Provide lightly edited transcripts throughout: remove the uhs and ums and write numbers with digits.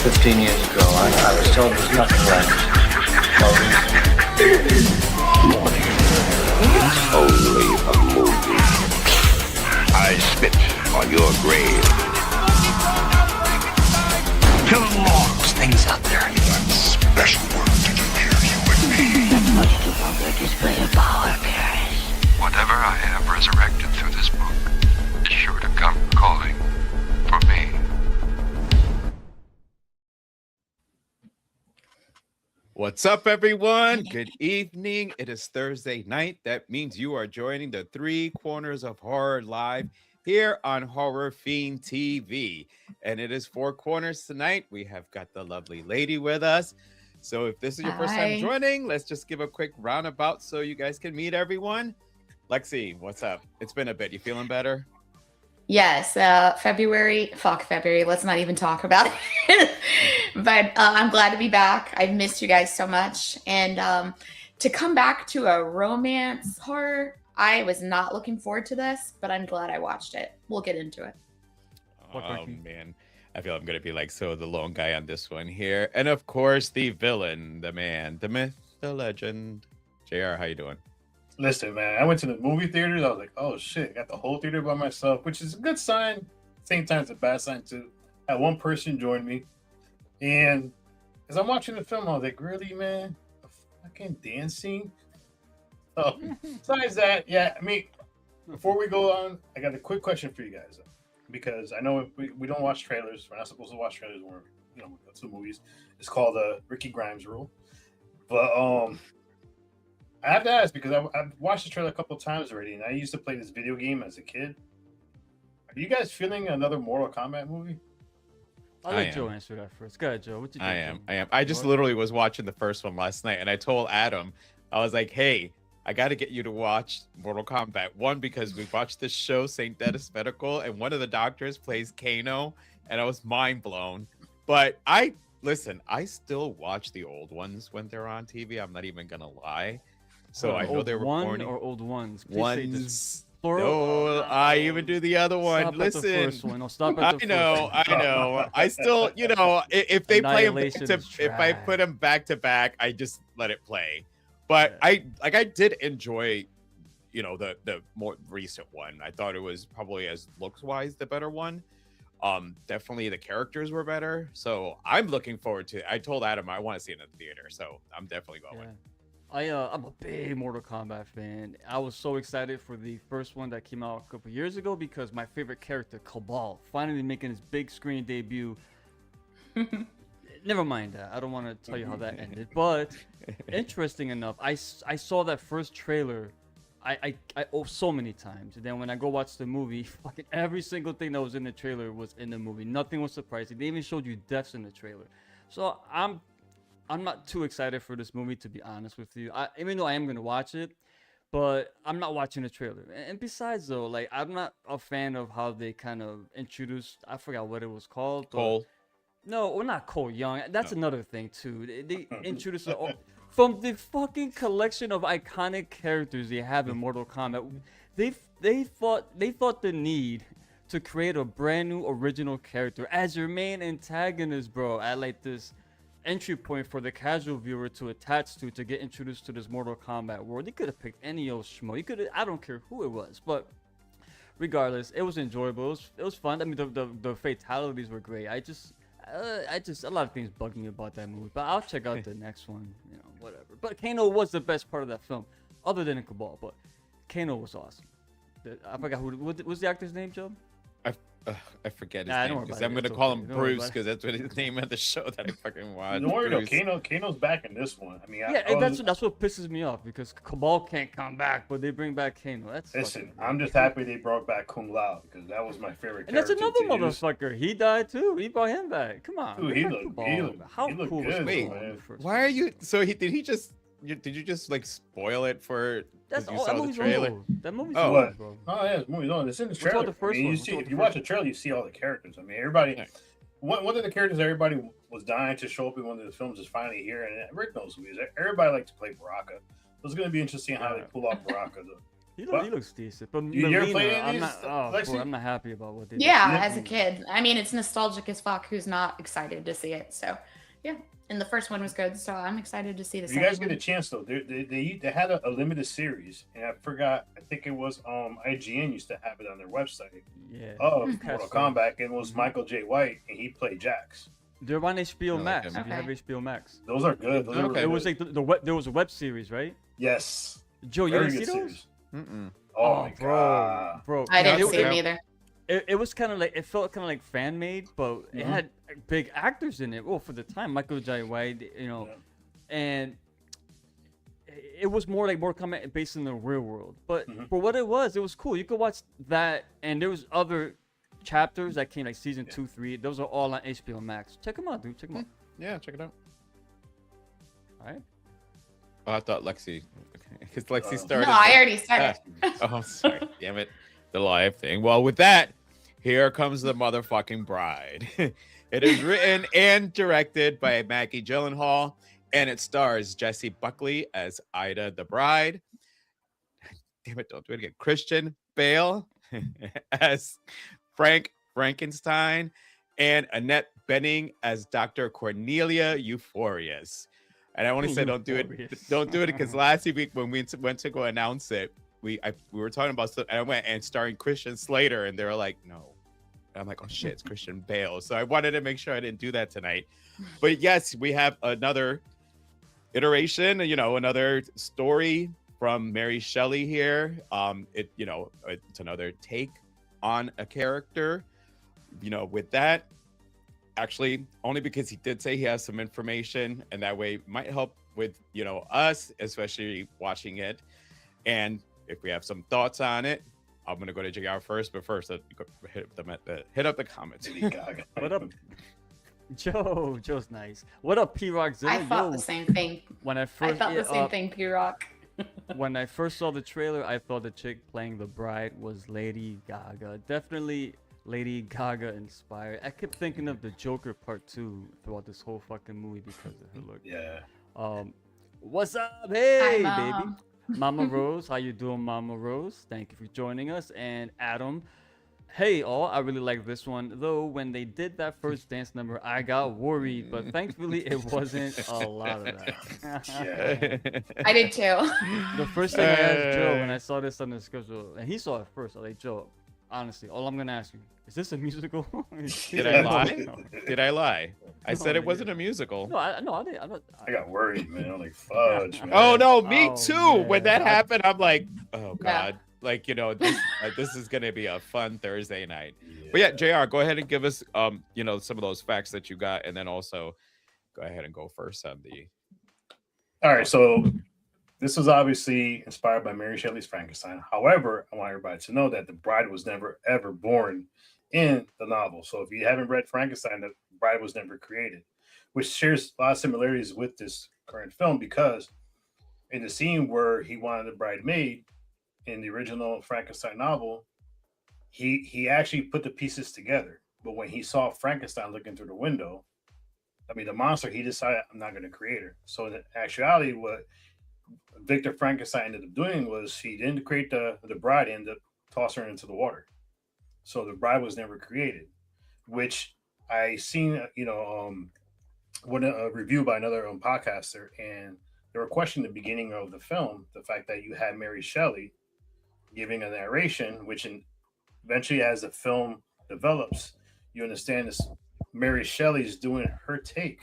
15 years ago, I was told there's nothing left. It's only a movie. I spit on your grave. Kill them all. There's things out there. Special work to do here, you and me. Much too vulgar display of power, Paris. Whatever I have resurrected through this book is sure to come calling for me. What's up, everyone? Good evening. It is Thursday night. That means you are joining the Three Corners of Horror live here on Horror Fiend TV. And it is Four Corners tonight. We have got the lovely lady with us. So if this is your first time joining, let's just give a quick roundabout so you guys can meet everyone. Lexi, what's up? It's been a bit. You feeling better? Yes, February. Let's not even talk about it. But I'm glad to be back. I've missed you guys so much. And to come back to a romance horror, I was not looking forward to this, but I'm glad I watched it. We'll get into it. Oh, man. I feel I'm going to be like the lone guy on this one here. And of course, the villain, the man, the myth, the legend. JR, how you doing? Listen, man, I went to the movie theaters. I was like, oh, shit. I got the whole theater by myself, which is a good sign. Same time, it's a bad sign, too. I had one person join me. And as I'm watching the film, I was like, really, man? A fucking dance scene? So, besides that, yeah, I mean, before we go on, I got a quick question for you guys. Because I know we don't watch trailers. We're not supposed to watch trailers when we go to movies. It's called the Ricky Grimes rule. But I have to ask because I've watched the trailer a couple of times already, and I used to play this video game as a kid. Are you guys feeling another Mortal Kombat movie? I'll let Joe answer that first. Go ahead, Joe. What you think? I am. I just literally was watching the first one last night, and I told Adam, I was like, hey, I got to get you to watch Mortal Kombat 1 because we watched this show, St. Dennis Medical, and one of the doctors plays Kano, and I was mind blown. But I still watch the old ones when they're on TV. I'm not even going to lie. So I know they were one or old ones. Ones. No, I even do the other one. Stop Listen, at the first one. No, stop at the first one. I know. I still, if they play them if I put them back to back, I just let it play. But yeah. I did enjoy, the more recent one. I thought it was probably as looks wise the better one. Definitely the characters were better. So I'm looking forward to it. I told Adam I want to see it in the theater, so I'm definitely going. Yeah. I'm a big Mortal Kombat fan. I was so excited for the first one that came out a couple years ago because my favorite character, Cabal, finally making his big screen debut. Never mind that. I don't want to tell you how that ended. But interesting enough, I saw that first trailer so many times. And then when I go watch the movie, fucking every single thing that was in the trailer was in the movie. Nothing was surprising. They even showed you deaths in the trailer. So I'm not too excited for this movie, to be honest with you. Even though I am going to watch it, but I'm not watching the trailer. And besides, though, I'm not a fan of how they kind of introduced, I forgot what it was called. Cole. No, we're not Cole Young. That's another thing, too. They introduced from the fucking collection of iconic characters they have in Mortal Kombat. They thought the need to create a brand new original character as your main antagonist, bro, at this entry point for the casual viewer to attach to get introduced to this Mortal Kombat world. They could have picked any old schmo. I don't care who it was, but regardless, it was enjoyable. It was fun. I mean, the fatalities were great. I just a lot of things bugged me about that movie, but I'll check out the next one. Whatever. But Kano was the best part of that film, other than Cabal. But Kano was awesome. I forgot what was the actor's name, Joe? I forget his name because I'm gonna call him Bruce because that's what his name of the show that I fucking watched. Don't worry, though. Kano's back in this one. I mean, that's what pisses me off because Cabal can't come back, but they bring back Kano. Listen, I'm just happy they brought back Kung Lao because that was my favorite. And that's another motherfucker. He died too. He brought him back. Come on, dude, he looked cool good. Wait, why are you? So did you just spoil it for? That's all. That movie's trailer. That movie's old, bro. Oh yeah, this movie's old. It's in the trailer. If you watch the trailer, you see all the characters. I mean, everybody. Yeah. One of the characters everybody was dying to show up in one of the films is finally here, and Rick knows who he is. Everybody likes to play Baraka. So it's going to be interesting how they pull off Baraka. He What? looks decent, but You ever Melina, played any I'm of not. these, Oh, Lexi? boy, I'm not happy about what they did. Yeah, as a kid. I mean, it's nostalgic as fuck. Who's not excited to see it? So, yeah. And the first one was good, so I'm excited to see the If you second guys get a one. chance though, they had a limited series, and I forgot. I think it was IGN used to have it on their website Yeah. of Cast Mortal series. Kombat, and it was Mhm. Michael J. White, and he played Jax. They're on HBO like Max. them. If you have Okay. HBO Max. Those are good. Those are Okay. really It was good. like the web. There was a web series, right? Yes, Joe, you very didn't good see those? series. Mm-mm. Oh, my bro, god. bro. I didn't Yeah, see it yeah. either. It was kind of like, it felt kind of like fan made, but it Mhm. had big actors in it. Well, for the time, Michael J. White, Yeah. and it was more like Mortal Kombat based in the real world. But Mhm. for what it was cool. You could watch that, and there was other chapters that came like season 2, 3. Those are all on HBO Max. Check them out, dude. Check them out. Yeah, check it out. All right. Oh, I thought Lexi, because Lexi No, started. No, I already said it. Oh, sorry. Damn it. The live thing. Well, with that, here comes the motherfucking bride. It is written and directed by Maggie Gyllenhaal, and it stars Jessie Buckley as Ida the bride. Damn it, don't do it again. Christian Bale as Frankenstein, and Annette Bening as Dr. Cornelia Euphorius. And I want to say don't do it because last week when we went to go announce it, we were talking about stuff, and I went and starring Christian Slater, and they were like, no. And I'm like, oh shit, it's Christian Bale. So I wanted to make sure I didn't do that tonight. But yes, we have another iteration, another story from Mary Shelley here. It's another take on a character. With that, actually, only because he did say he has some information, and that way might help with us, especially watching it. And if we have some thoughts on it, I'm gonna go to JR first, but first hit up the comments. What up, Joe? Joe's nice. What up, P Rockzilla? I thought the same thing. When I I first thought the same thing, P-Rock. when I first saw the trailer, I thought the chick playing the bride was Lady Gaga. Definitely Lady Gaga inspired. I kept thinking of the Joker Part 2 throughout this whole fucking movie because of her look. Yeah. What's up? Hey, Hi, baby. Mom. Mama Rose, how you doing, Mama Rose? Thank you for joining us. And Adam, hey all, I really like this one. Though when they did that first dance number, I got worried, but thankfully it wasn't a lot of that. Yeah. I did too. The first thing I asked Joe when I saw this on the schedule, and he saw it first, I was like, Joe, honestly, all I'm gonna ask you, is this a musical? Did I lie? Did I lie? I No, said it nigga. wasn't a musical. No, I didn't. I got worried, man. I'm like, fudge, man. Oh no, me Oh, too. When that man. happened, I'm like, oh Yeah. god, this is gonna be a fun Thursday night. But yeah, JR, go ahead and give us some of those facts that you got, and then also go ahead and go first on the. All right, so this was obviously inspired by Mary Shelley's Frankenstein. However, I want everybody to know that the bride was never ever born in the novel. So if you haven't read Frankenstein, the bride was never created, which shares a lot of similarities with this current film because in the scene where he wanted the bride made in the original Frankenstein novel, he actually put the pieces together. But when he saw Frankenstein looking through the window, the monster, he decided, I'm not going to create her. So in actuality, what Victor Frankenstein ended up doing was he didn't create the bride, he ended up tossing her into the water. So the bride was never created, which I seen, a review by another podcaster, and they were questioning the beginning of the film, the fact that you had Mary Shelley giving a narration, which eventually, as the film develops, you understand this. Mary Shelley's doing her take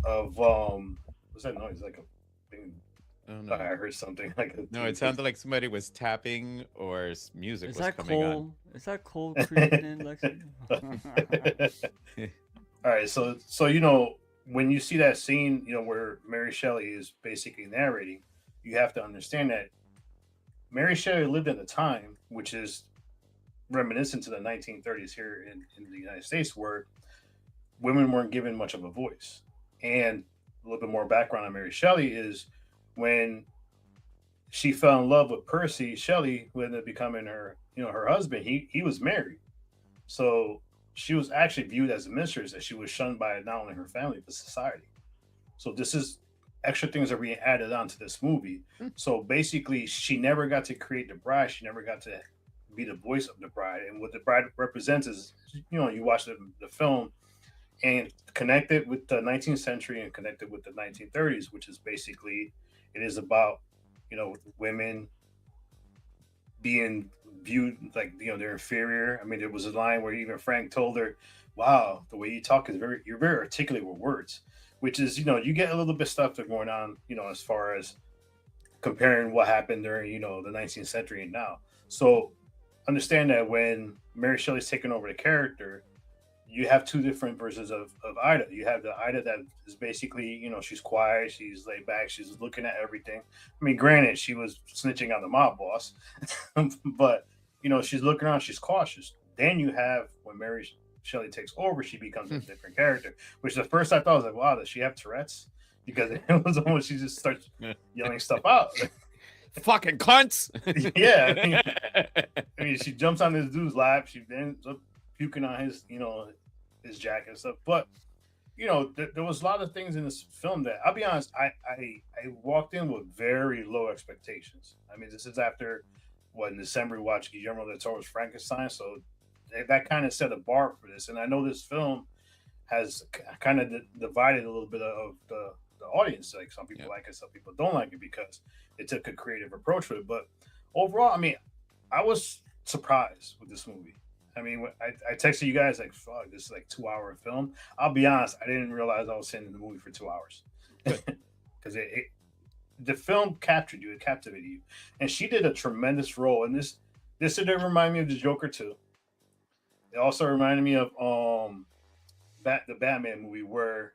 of what's that noise? Like a thing. Oh, no. I heard something like No, it sounded like somebody was tapping or music Is was that coming cold? Is that cold creeping in, Lexi? All right, so when you see that scene, where Mary Shelley is basically narrating, you have to understand that Mary Shelley lived at a time which is reminiscent to the 1930s here in the United States, where women weren't given much of a voice. And a little bit more background on Mary Shelley is when she fell in love with Percy Shelley, who ended up becoming her husband, he was married. So she was actually viewed as a mistress, as she was shunned by not only her family but society. So this is extra things are being added on to this movie. So basically, she never got to create the bride. She never got to be the voice of the bride. And what the bride represents is, you watch the film and connect it with the 19th century and connect it with the 1930s, which is basically, it is about, women being viewed like, they're inferior. I mean, there was a line where even Frank told her, wow, the way you talk is you're very articulate with words, which is, you get a little bit stuff that's going on, as far as comparing what happened during, the 19th century and now. So understand that when Mary Shelley's taking over the character, you have two different versions of Ida. You have the Ida that is basically, she's quiet, she's laid back, she's looking at everything. I mean, granted, she was snitching on the mob boss, but, she's looking around, she's cautious. Then you have, when Mary Shelley takes over, she becomes a different character, which the first I thought was like, wow, does she have Tourette's? Because it was almost, she just starts yelling stuff out. Fucking cunts. Yeah. I mean, she jumps on this dude's lap. She ends up puking on his, his jacket and stuff. But, there was a lot of things in this film that, I'll be honest, I walked in with very low expectations. I mean, this is after, in December we watched Guillermo del Toro's Frankenstein. So that kind of set a bar for this. And I know this film has kind of divided a little bit of the audience. Like, some people like it, some people don't like it because it took a creative approach with it. But overall, I mean, I was surprised with this movie. I mean, I texted you guys like, fuck, this is like 2-hour film. I'll be honest, I didn't realize I was sitting in the movie for 2 hours. Because the film captured you, it captivated you. And she did a tremendous role. And this did remind me of the Joker too. It also reminded me of the Batman movie, where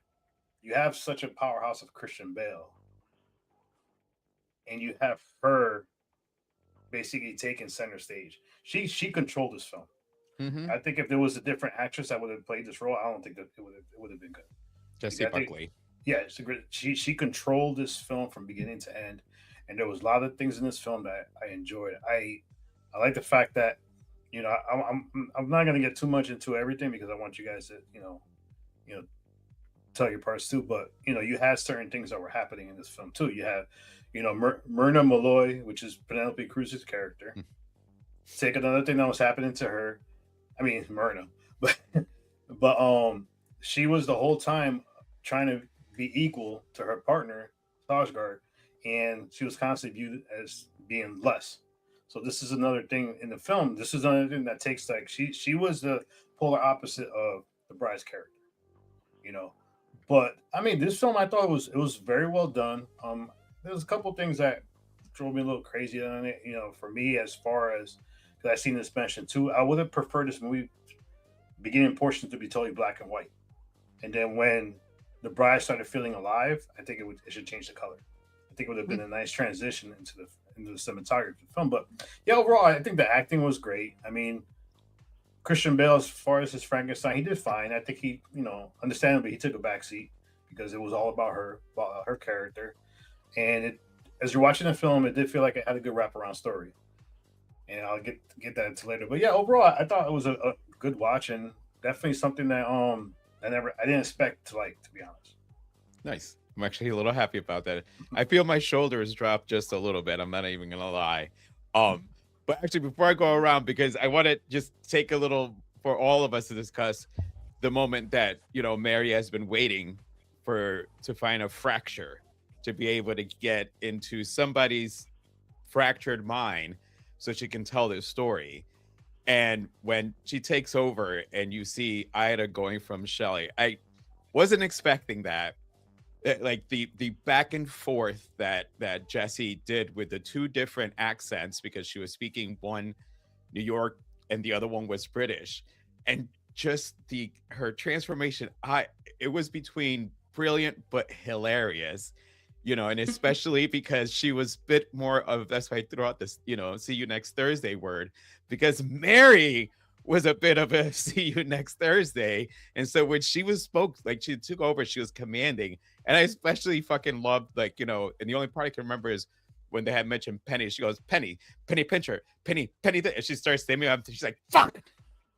you have such a powerhouse of Christian Bale, and you have her basically taking center stage. She controlled this film. Mm-hmm. I think if there was a different actress that would have played this role, I don't think that it would have been good. Jessie Buckley. Yeah, it's a great. She controlled this film from beginning to end, and there was a lot of things in this film that I enjoyed. I like the fact that, I'm not going to get too much into everything because I want you guys to tell your parts too. But you had certain things that were happening in this film too. You have Myrna Malloy, which is Penelope Cruz's character. Take another thing that was happening to her. I mean, Myrna, but she was the whole time trying to be equal to her partner Sarsgaard, and she was constantly viewed as being less. So this is another thing in the film. This is another thing that takes, like, she was the polar opposite of the bride's character, But I mean, this film, I thought it was very well done. There was a couple things that drove me a little crazy on it, for me, as far as, because I've seen this mentioned too. I would have preferred this movie beginning portions to be totally black and white, and then when the bride started feeling alive, I think it should change the color. I think it would have been a nice transition into the cinematography of the film. But yeah, overall, I think the acting was great. I mean, Christian Bale, as far as his Frankenstein, he did fine. I think he, understandably, he took a backseat because it was all about her character. And as you're watching the film, it did feel like it had a good wraparound story. And I'll get that into later. But yeah, overall, I thought it was a good watch, and definitely something that I didn't expect to like, to be honest. Nice. I'm actually a little happy about that. I feel my shoulders drop just a little bit. I'm not even gonna lie. But actually, before I go around, because I want to just take a little for all of us to discuss the moment that Mary has been waiting to find a fracture to be able to get into somebody's fractured mind so she can tell their story. And when she takes over and you see Ida going from Shelley, I wasn't expecting that. Like the back and forth that Jessie did with the two different accents, because she was speaking one New York and the other one was British, and just her transformation, it was between brilliant but hilarious, and especially because she was a bit more of, that's why I threw out this see you next Thursday word, because Mary was a bit of a see you next Thursday. And so when she she took over, she was commanding. And I especially fucking loved, and the only part I can remember is when they had mentioned Penny. She goes, Penny Pincher, Penny, and she starts naming up. She's like, fuck.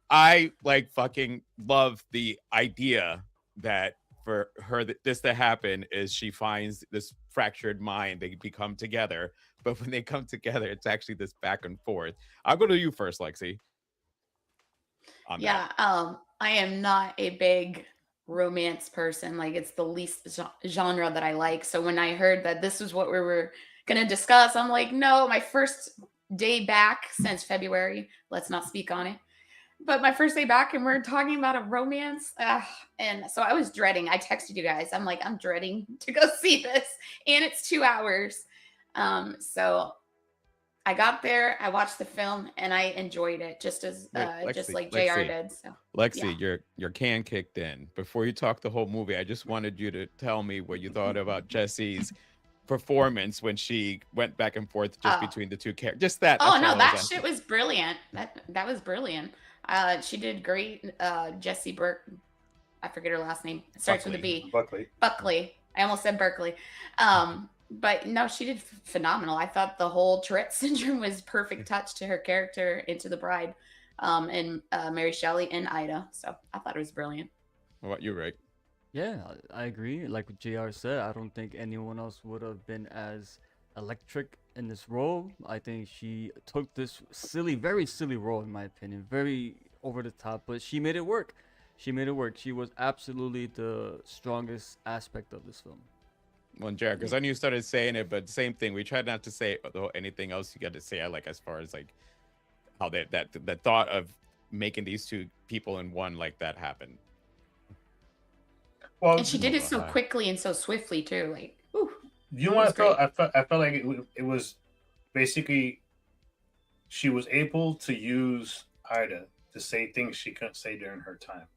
I fucking love the idea that for her this to happen is she finds this fractured mind. They become together, but when they come together, it's actually this back and forth. I'll go to you first, Lexi. On Yeah, I am not a big romance person. Like it's the least genre that I like. So when I heard that this was what we were gonna discuss, I'm like, no, my first day back since February. Let's not speak on it. But my first day back, and we're talking about a romance. And so I was dreading. I texted you guys. I'm like, I'm dreading to go see this. And it's 2 hours. So I got there, I watched the film, and I enjoyed it just as just like JR did. So Lexi, yeah. your can kicked in. Before you talk the whole movie, I just wanted you to tell me what you thought about Jessie's performance when she went back and forth just between the two characters. Just that. Oh no, that shit was brilliant. That was brilliant. She did great. Jessie I forget her last name. It starts with a B. Buckley. I almost said Berkeley. But no, she did phenomenal. I thought the whole Tourette syndrome was perfect touch to her character into The Bride, and Mary Shelley and Ida. So I thought it was brilliant. What you right? Yeah, I agree. Like what JR said, I don't think anyone else would have been as electric in this role. I think she took this very silly role, in my opinion, very over the top, but she made it work. She was absolutely the strongest aspect of this film. Well, Jared, because I knew you started saying it, but same thing. We tried not to say anything else you got to say. I like as far as like how that thought of making these two people in one like that happen. Well, and she did it so quickly and so swiftly too. Like, whew, you know what I felt like it was basically she was able to use Ida to say things she couldn't say during her time.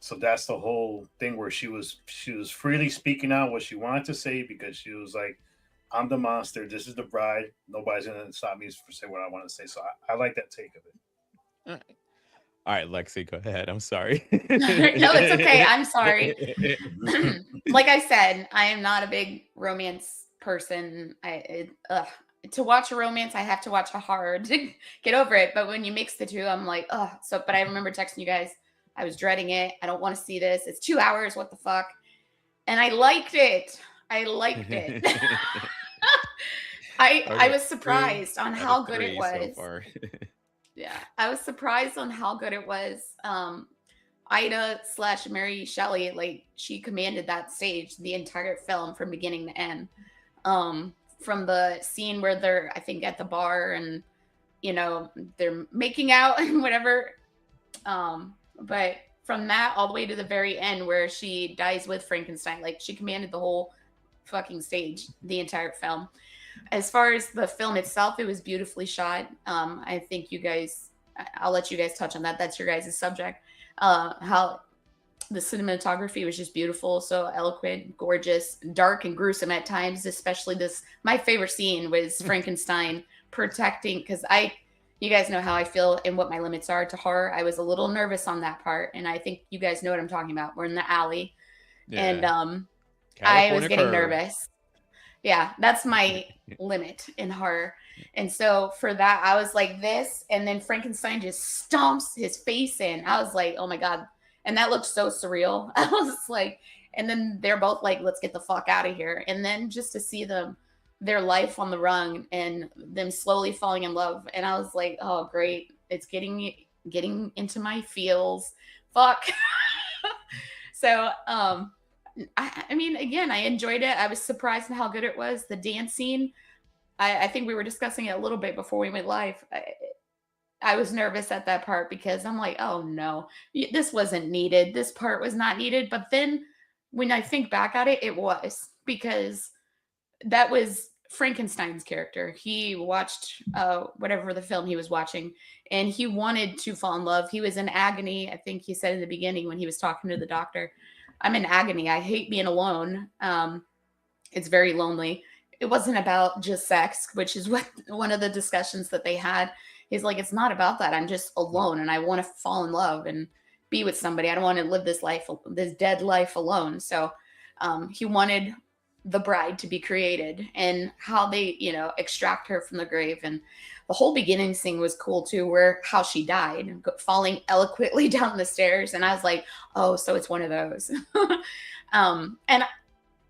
So that's the whole thing where she was freely speaking out what she wanted to say because she was like, I'm the monster. This is the bride. Nobody's going to stop me from saying what I want to say. So I like that take of it. All right, Lexi, go ahead. I'm sorry. No, it's okay. I'm sorry. Like I said, I am not a big romance person. To watch a romance, I have to watch a horror to get over it. But when you mix the two, I'm like, so, but I remember texting you guys. I was dreading it. I don't want to see this. It's 2 hours. What the fuck? And I liked it. I was surprised on how good it was. So yeah, I was surprised on how good it was. Ida / Mary Shelley, like she commanded that stage the entire film from beginning to end. From the scene where they're, I think, at the bar and they're making out and whatever. But from that all the way to the very end where she dies with Frankenstein, like she commanded the whole fucking stage, the entire film. As far as the film itself, it was beautifully shot. I think I'll let you guys touch on that. That's your guys' subject. How the cinematography was just beautiful, so eloquent, gorgeous, dark and gruesome at times, especially my favorite scene was Frankenstein protecting, because you guys know how I feel and what my limits are to horror. I was a little nervous on that part, and I think you guys know what I'm talking about. We're in the alley, and I was getting nervous. Yeah, that's my limit in horror. And so for that, I was like this, and then Frankenstein just stomps his face in. I was like, oh my God. And that looked so surreal. I was like, and then they're both like, let's get the fuck out of here. And then just to see their life on the run and them slowly falling in love. And I was like, oh, great. It's getting into my feels. Fuck. So, I mean, again, I enjoyed it. I was surprised at how good it was. The dance scene, I think we were discussing it a little bit before we went live. I was nervous at that part because I'm like, oh no, this wasn't needed. This part was not needed. But then when I think back at it, it was, because that was Frankenstein's character. He watched whatever the film he was watching, and he wanted to fall in love. He was in agony. I think he said in the beginning when he was talking to the doctor, I'm in agony. I hate being alone. It's very lonely. It wasn't about just sex, which is what one of the discussions that they had. He's like, it's not about that. I'm just alone and I want to fall in love and be with somebody. I don't want to live this dead life alone. So he wanted the bride to be created and how they, extract her from the grave. And the whole beginning scene was cool too, where how she died, falling eloquently down the stairs. And I was like, oh, so it's one of those. And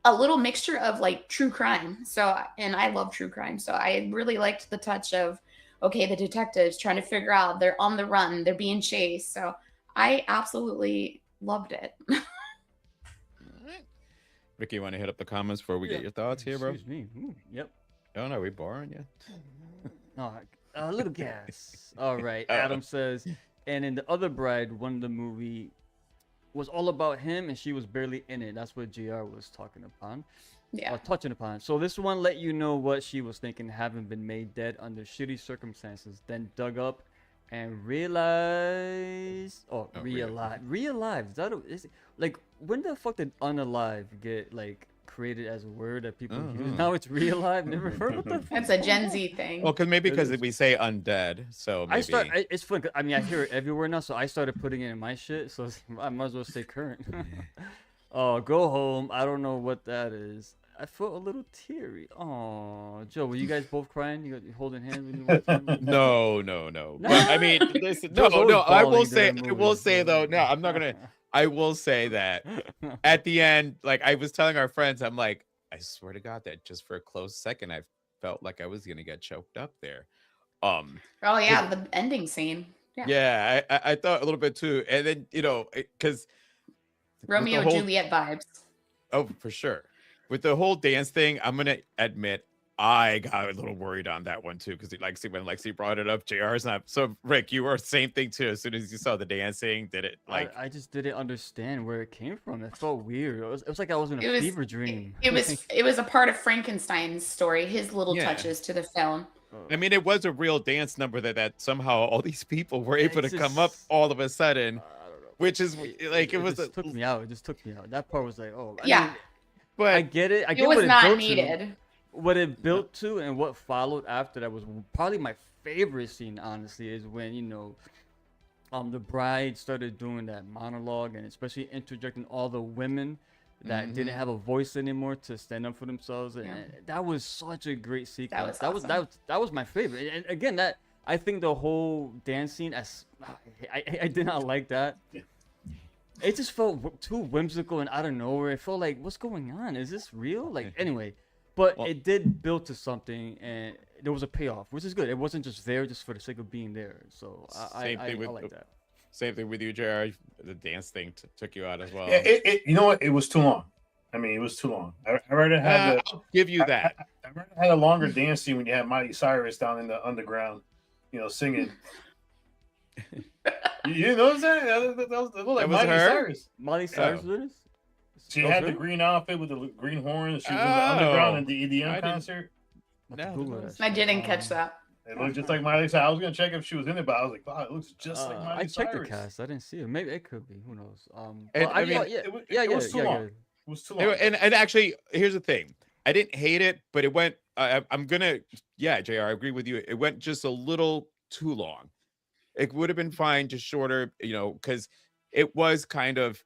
a little mixture of like true crime. So, and I love true crime. So I really liked the touch of, okay, the detectives trying to figure out, they're on the run, they're being chased. So I absolutely loved it. Ricky, you want to hit up the comments before we get your thoughts here, bro? Excuse me. Ooh, yep. Oh, no, we boring you? No, a little gas. All right. Adam says, and in the other bride, one of the movie was all about him, and she was barely in it. That's what JR was talking upon. Yeah. Touching upon. So this one let you know what she was thinking, having been made dead under shitty circumstances, then dug up and realized. Realized. Is it, like, when the fuck did unalive get like created as a word that people use? Now it's realive. Never heard of that. That's a Gen Z thing. Well, because we say undead, so maybe. It's fun. I mean, I hear it everywhere now, so I started putting it in my shit. So I might as well stay current. Oh, go home. I don't know what that is. I felt a little teary. Oh, Joe, were you guys both crying? You holding hands when you watched No. But, I mean, listen, no. I will say though. No, I'm not gonna. I will say that at the end, like I was telling our friends, I'm like, I swear to God that just for a close second, I felt like I was gonna get choked up there. Oh yeah, the ending scene. Yeah, I thought a little bit too, and then because Romeo and Juliet vibes. Oh, for sure. With the whole dance thing, I'm gonna admit I got a little worried on that one too, because when Lexi brought it up, JR's not. So Rick, you were the same thing too. As soon as you saw the dancing, did it like? I just didn't understand where it came from. It felt weird. It was like I was in a fever dream. It was a part of Frankenstein's story. His little touches to the film. I mean, it was a real dance number that somehow all these people were able to come up all of a sudden, which is like it took me out. It just took me out. That part was like, oh, but I get it. It was not needed. What it built to and what followed after that was probably my favorite scene. Honestly, is when the bride started doing that monologue and especially interjecting all the women that didn't have a voice anymore to stand up for themselves, and that was such a great sequence. That was my favorite. And again, I think the whole dance scene, I did not like that. It just felt too whimsical and out of nowhere. It felt like, what's going on? Is this real? Like, anyway, but it did build to something, and there was a payoff, which is good. It wasn't just there just for the sake of being there. So I like that. Same thing with you, JR. The dance thing took you out as well. You know what? It was too long. I mean, it was too long. I rather had I'll give you that. I rather had a longer dance scene when you had Miley Cyrus down in the underground, singing. You know that was like Miley Cyrus. Miley Cyrus was it? She had the green outfit with the green horns. She was in the underground in the EDM concert. I didn't catch that. It looked just like Miley Cyrus. I was gonna check if she was in it, but I was like, wow, it looks just like Miley Cyrus. I checked the cast. I didn't see it. Maybe it could be. Who knows? It was too long. It was too long. And actually, here's the thing. I didn't hate it, but it went. I'm gonna. Yeah, JR, I agree with you. It went just a little too long. It would have been fine, just shorter, because it was kind of,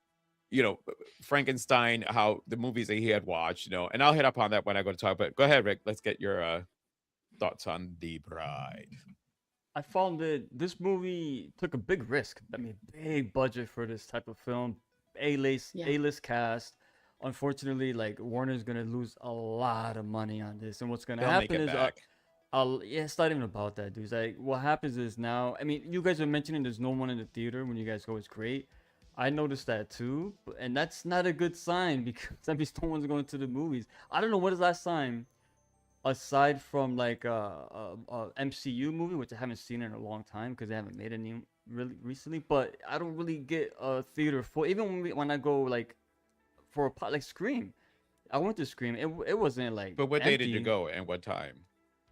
Frankenstein, how the movies that he had watched, and I'll hit up on that when I go to talk. But go ahead, Rick. Let's get your thoughts on The Bride. I found that this movie took a big risk. I mean, big budget for this type of film, A-list cast. Unfortunately, like Warner's gonna lose a lot of money on this, and what's gonna happen is, it's not even about that, dude. It's like what happens is now. I mean, you guys are mentioning there's no one in the theater when you guys go. It's great. I noticed that too, and that's not a good sign because that means no one's going to the movies. I don't know what is that sign. Aside from like a MCU movie, which I haven't seen in a long time because they haven't made any really recently, but I don't really get a theater full. Even when I go like for like Scream, I went to Scream. It wasn't like. But what day did you go and what time?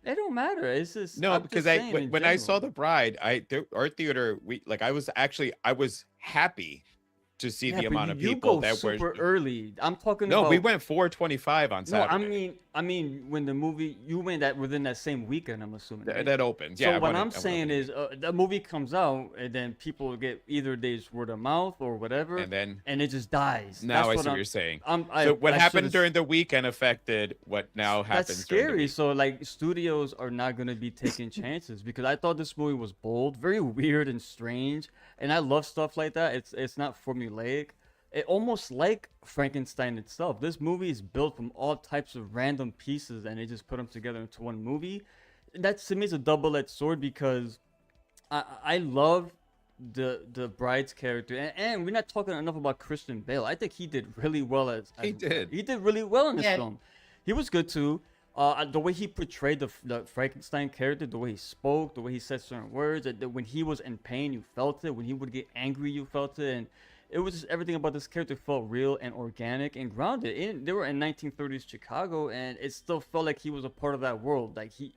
It don't matter. It's just because when I saw The Bride, our theater I was happy to see Yeah, the but amount of you people go that super were. early. I'm talking No, about. we went 4:25 on No, Saturday. I mean, when the movie you went that within that same weekend, I'm assuming. Right? That opens. So Yeah. what I'm saying is, the movie comes out, and then people get either there's word of mouth or whatever, and it just dies. now I That's see what I'm- you're saying. I- So what I happened should've- during the weekend affected what now happens. That's during the scary. week. So like studios are not gonna be taking chances because I thought this movie was bold, very weird and strange, and I love stuff like that. It's not formulaic. It almost like Frankenstein itself. This movie is built from all types of random pieces, and they just put them together into one movie. That to me is a double-edged sword because I love the bride's character, and we're not talking enough about Christian Bale. I think he did really well He did. He did really well in this Yeah. film. He was good too. The way he portrayed the Frankenstein character, the way he spoke, the way he said certain words, that when he was in pain, you felt it. When he would get angry, you felt it, and it was just everything about this character felt real and organic and grounded. They were in 1930s Chicago, and it still felt like he was a part of that world. Like he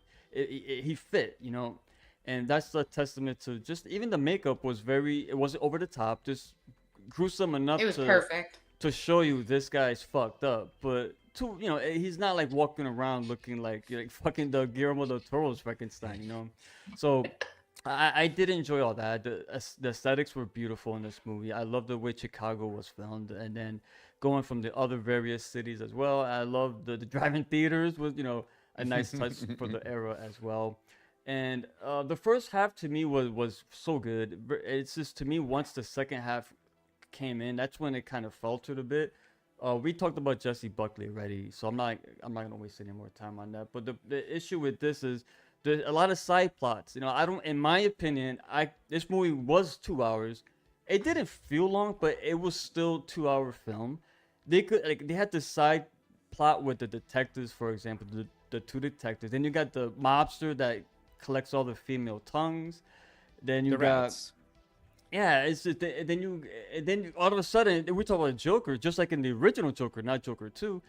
fit, you know. And that's a testament to just even the makeup was it wasn't over the top, just gruesome enough It was perfect. to show you this guy's fucked up, but he's not like walking around looking like fucking the Guillermo del Toro's Frankenstein, you know. So I did enjoy all that. The aesthetics were beautiful in this movie. I love the way Chicago was filmed, and then going from the other various cities as well. I love the drive-in theaters was a nice touch for the era as well. And the first half to me was so good. It's just to me once the second half came in, that's when it kind of faltered a bit. We talked about Jessie Buckley already, so I'm not gonna waste any more time on that. But the issue with this is there's a lot of side plots. In my opinion, this movie was 2 hours. It didn't feel long, but it was still 2 hour film. They had the side plot with the detectives, for example, the two detectives. Then you got the mobster that collects all the female tongues. Then you got Rats. yeah, it's just, then you all of a sudden we talk about Joker, just like in the original Joker, not Joker 2.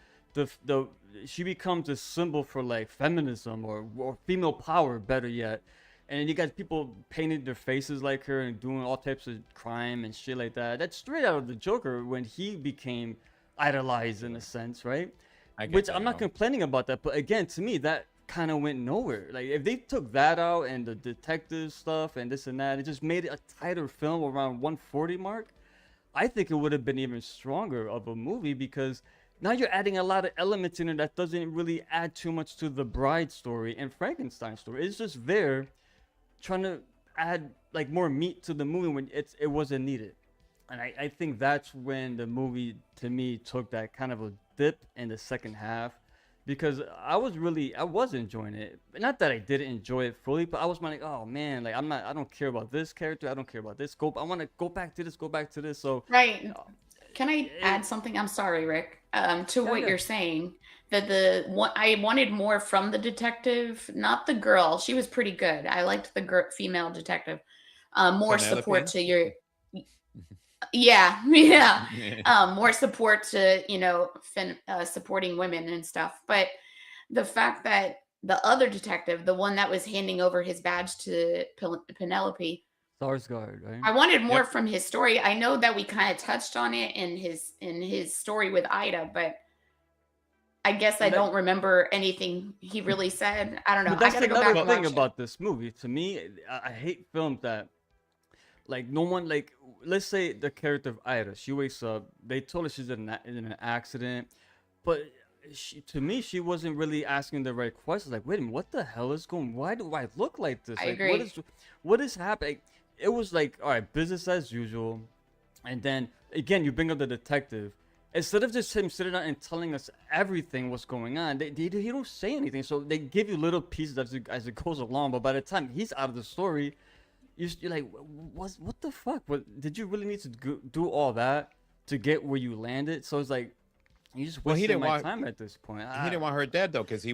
She becomes a symbol for like feminism or female power, better yet. And you got people painting their faces like her and doing all types of crime and shit like that. That's straight out of the Joker when he became idolized in a sense, right? Which I'm not complaining about that, but again, to me that kind of went nowhere. Like if they took that out and the detective stuff and this and that, it just made it a tighter film around 140 mark. I think it would have been even stronger of a movie because now you're adding a lot of elements in it that doesn't really add too much to the bride story and Frankenstein story. It's just there trying to add like more meat to the movie when it wasn't needed. And I think that's when the movie to me took that kind of a dip in the second half because I was enjoying it. Not that I didn't enjoy it fully, but I was like, oh man, like I don't care about this character, I don't care about this. I want to go back to this. So Right. Can I add something? I'm sorry, Rick. To what you're saying, that I wanted more from the detective, not the girl. She was pretty good. I liked the female detective. More Penelope? support to your, yeah. More support to supporting women and stuff. But the fact that the other detective, the one that was handing over his badge to Penelope, Sarsgaard, right? I wanted more from his story. I know that we kind of touched on it in his story with Ida, but I guess I don't remember anything he really said. I don't know. But that's I gotta go back another and thing watch about this movie. To me, I hate films that, like, no one, like, let's say the character of Ida, she wakes up, they told her she's in an accident, but to me, she wasn't really asking the right questions. Like, wait a minute, what the hell is going? Why do I look like this? I Like, agree. What is happening? It was like, all right, business as usual, and then again, you bring up the detective. Instead of just him sitting down and telling us everything what's going on, he don't say anything. So they give you little pieces as it goes along. But by the time he's out of the story, you're like, what the fuck? Did you really need to do all that to get where you landed? So it's like, you just wasted my time at this point. He didn't want her dead though, because she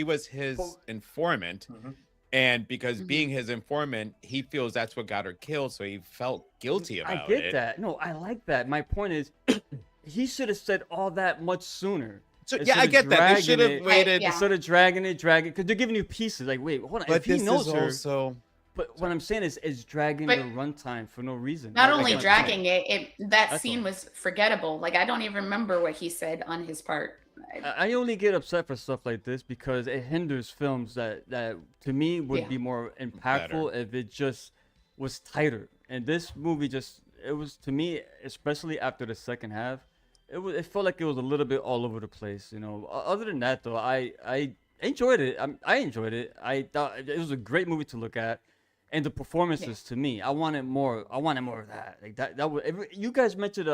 was his informant. Mhm. And because being his informant, he feels that's what got her killed, so he felt guilty about it. I get that. No, I like that. My point is, he should have said all that much sooner. So yeah, I get that. They should have waited. Yeah. Instead of dragging it, because they're giving you pieces. Like, wait, hold on. But if he this knows is her, also But what I'm saying is dragging But- the runtime for no reason. Not Like, only like, dragging it, that That's scene all. was forgettable. Like I don't even remember what he said on his part. I only get upset for stuff like this because it hinders films that to me would Yeah. be more impactful if it just was tighter. And this movie it was, to me, especially after the second half, it felt like it was a little bit all over the place. You know, other than that though, I enjoyed it. I enjoyed it. I thought it was a great movie to look at. And the performances, to me, I wanted more. I wanted more of that. Like that was. You guys mentioned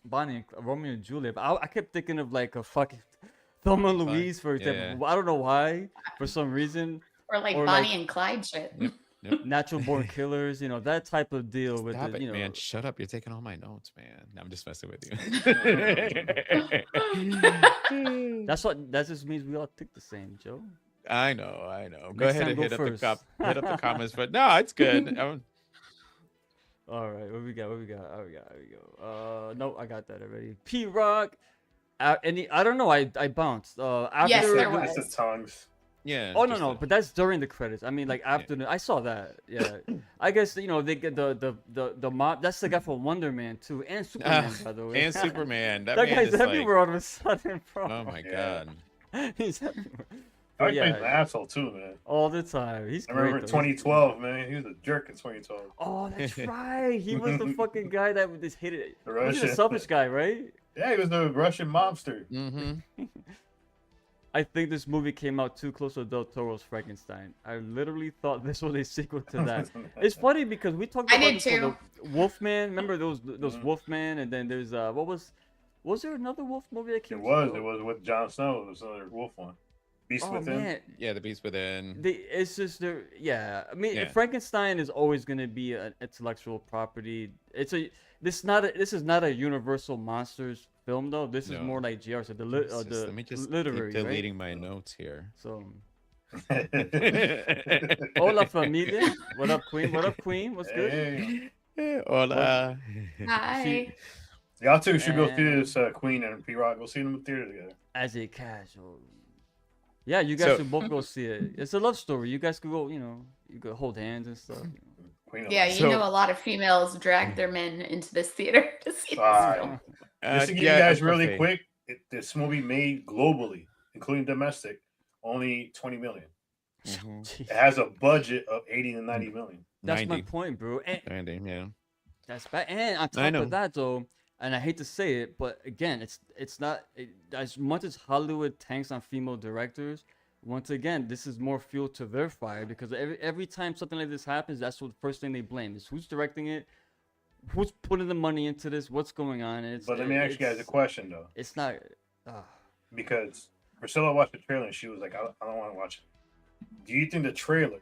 Bonnie, Romeo and Juliet. But I kept thinking of like a fucking Thelma and Louise, for example. I don't know why, for some reason. Or like Or Bonnie like- and Clyde shit. Yep. Natural Born Killers, you know, that type of deal with Stop the, it, you know. man. Shut up. You're taking all my notes, man. I'm just messing with you. That just means we all think the same, Joe. I know. Go Next ahead time, and go hit first. up the comments, but no, it's good. All right, what we got? Here we go. No, I got that already. P Rock. I don't know. I bounced. After Yes, there It's was. the tongues. Yeah. Oh no, just no, but that's during the credits. I mean, like after I saw that. Yeah, I guess you know they get the mob. That's the guy from Wonder Man too, and Superman, by the way. and Superman. That, That man guy's is like, everywhere all of a sudden, bro. oh my Yeah. god. He's everywhere. I But yeah. an yeah, asshole too, man. all the time. He's I great. remember though. He's- 2012, man. He was a jerk in 2012. Oh, that's right. He was the fucking guy that just hated it. The He was a Russian. selfish guy, right? Yeah, he was the Russian mobster. Mm-hmm. I think this movie came out too close to Del Toro's Frankenstein. I literally thought this was a sequel to that. It's funny because we talked I about did this for too. the Wolfman. Remember those Wolfman, and then there's was there another Wolf movie that It came? was with Jon Snow. It was another wolf one. Beast Oh Within. man, Yeah, the Beast Within. it's just there. Yeah, I mean, Yeah. Frankenstein is always going to be an intellectual property. This is not a Universal Monsters film though. This is No. more like JR said, the Let me just literary, keep right? deleting my notes here. So, hola familia. What up, Queen? What up, Queen? What's good? Hey. Hola. Hi. Y'all two should go see And- this Queen and P Rock. Go see them in the theater together. As a casual. Yeah, you guys So- should both go see it. It's a love story. You guys could go, you could hold hands and stuff. Queen Yeah, you So- know a lot of females drag their men into this theater to see this Alright. film. Just to give yeah, you guys that's really okay. quick, this movie made globally, including domestic, only 20 million. Mhm. Jeez. It has a budget of 80 to 90 million. That's 90. my point, bro. And 90, yeah. that's bad. And on I top know. of that, though, and I hate to say it, but again, it's not as much as Hollywood tanks on female directors. Once again, this is more fuel to their fire because every time something like this happens, that's what the first thing they blame is who's directing it, who's putting the money into this, what's going on. And But let me ask you guys a question, though. It's not. Because Priscilla watched the trailer and she was like, I don't want to watch it. Do you think the trailer,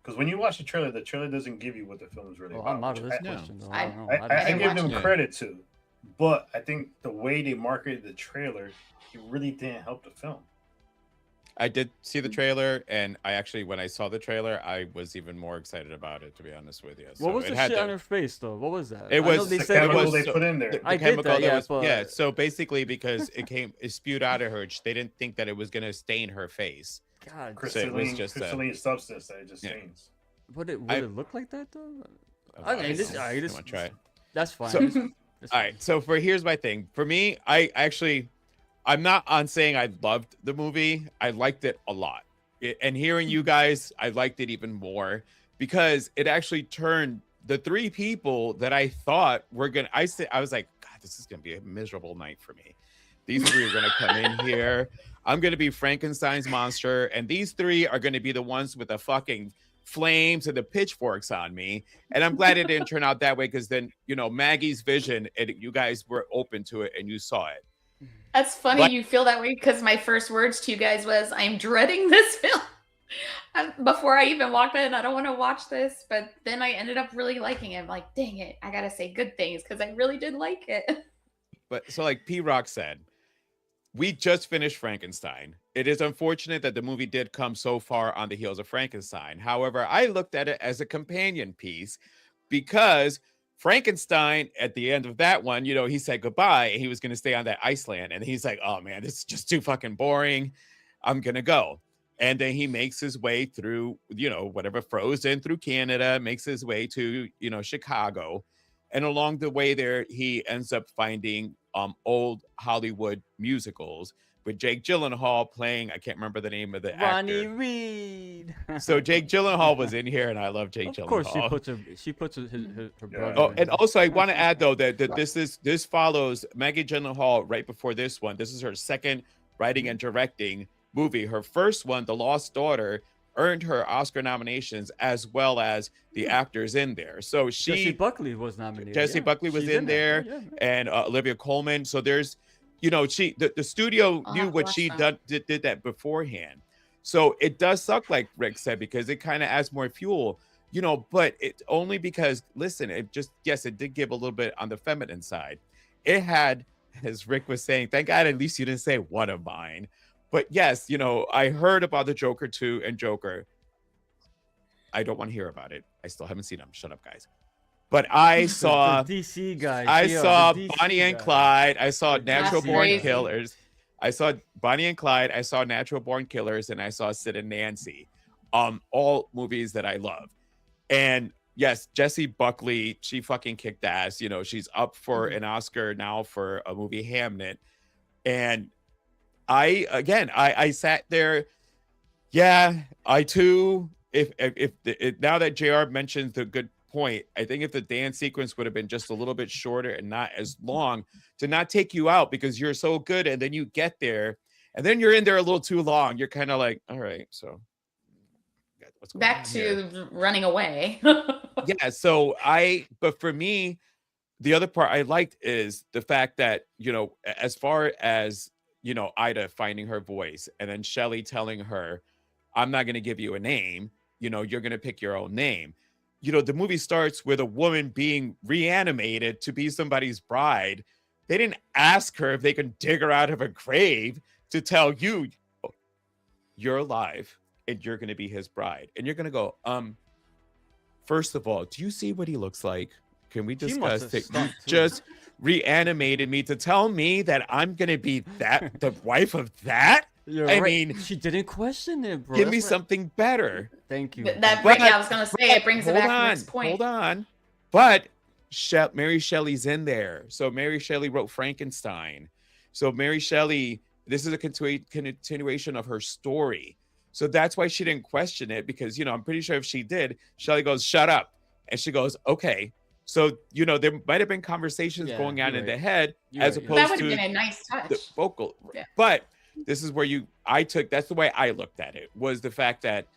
because when you watch the trailer doesn't give you what the film is really Oh, about. I'm out of which this No. question, though. I- I don't know. I didn't give watch them it. credit too. But I think the way they marketed the trailer, it really didn't help the film. I did see the trailer, and I actually, when I saw the trailer, I was even more excited about it, to be honest with you. What was it the had shit to- on her face, though? What was that? It I know was they The said it chemical was. they so- put in there. I get that, yeah, but- yeah. So basically, because it spewed out of her, they didn't think that it was gonna stain her face. God, So it was crystalline, just, crystalline substance that it just yeah. stains. would it look like that though? I mean, Obviously. this- alright, this- I'm gonna try it. That's fine. So- That's All fine. right. So here's my thing. For me, I'm not on saying I loved the movie. I liked it a lot. And hearing you guys, I liked it even more because it actually turned the three people that I thought were gonna. I was like, God, this is gonna be a miserable night for me. These three are gonna come in here. I'm gonna be Frankenstein's monster, and these three are gonna be the ones with the fucking flames and the pitchforks on me. And I'm glad it didn't turn out that way because then Maggie's vision, and you guys were open to it and you saw it. That's funny What? you feel that way because my first words to you guys was, I'm dreading this film. Before I even walked in, I don't want to watch this. But then I ended up really liking it. I'm like, dang it, I got to say good things because I really did like it. But so like P Rock said, we just finished Frankenstein. It is unfortunate that the movie did come so far on the heels of Frankenstein. However, I looked at it as a companion piece because Frankenstein, at the end of that one, he said goodbye and he was going to stay on that Iceland. And he's like, oh man, this is just too fucking boring. I'm going to go. And then he makes his way through, whatever, Frozen through Canada, makes his way to, Chicago. And along the way there, he ends up finding old Hollywood musicals with Jake Gyllenhaal playing, I can't remember the name of the Ronnie actor. Reed. So Jake Gyllenhaal was in here, and I love Jake Gyllenhaal. Of course, she puts her brother. Oh, in and it. also I want to add though that this follows Maggie Gyllenhaal right before this one. This is her second writing and directing movie. Her first one, The Lost Daughter, earned her Oscar nominations as well as the actors in there. So Jessie Buckley was nominated. Jessie Buckley was She's in there, and Olivia Colman. So there's, the studio knew what she did that beforehand. So it does suck, like Rick said, because it kind of adds more fuel, but it's only because, listen, it did give a little bit on the feminine side. It had, as Rick was saying, thank God at least you didn't say one of mine. But yes, I heard about the Joker 2 and Joker. I don't want to hear about it. I still haven't seen them. Shut up, guys. But I saw DC guys. I saw DC Bonnie and guys. Clyde. I saw Natural Born crazy. Killers. I saw Bonnie and Clyde. I saw Natural Born Killers, and I saw Sid and Nancy. All movies that I love. And yes, Jessie Buckley, she fucking kicked ass. She's up for an Oscar now for a movie Hamnet. And I sat there. Yeah, I too. If now that JR mentions the good point, I think if the dance sequence would have been just a little bit shorter and not as long to not take you out because you're so good, and then you get there and then you're in there a little too long. You're kind of like, all right, so what's going Back on here? to running away. Yeah. But for me, the other part I liked is the fact that, as far as, Ida finding her voice and then Shelley telling her, I'm not going to give you a name, you're going to pick your own name. The movie starts with a woman being reanimated to be somebody's bride. They didn't ask her if they can dig her out of a grave to tell you, oh, you're alive and you're going to be his bride. And you're going to go, first of all, do you see what he looks like? Can we discuss it? You just reanimated me to tell me that I'm going to be the wife of that? I mean, she didn't question it, bro. give me something better. Thank you. I was going to say, it brings it back to the next point. Hold on. But Mary Shelley's in there. So Mary Shelley wrote Frankenstein. So Mary Shelley, this is a continuation of her story. So that's why she didn't question it, because, I'm pretty sure if she did, Shelley goes, shut up. And she goes, okay. So, there might have been conversations going on in the head as opposed that would to have been a nice touch. the vocal. Yeah. But this is where that's the way I looked at it, was the fact that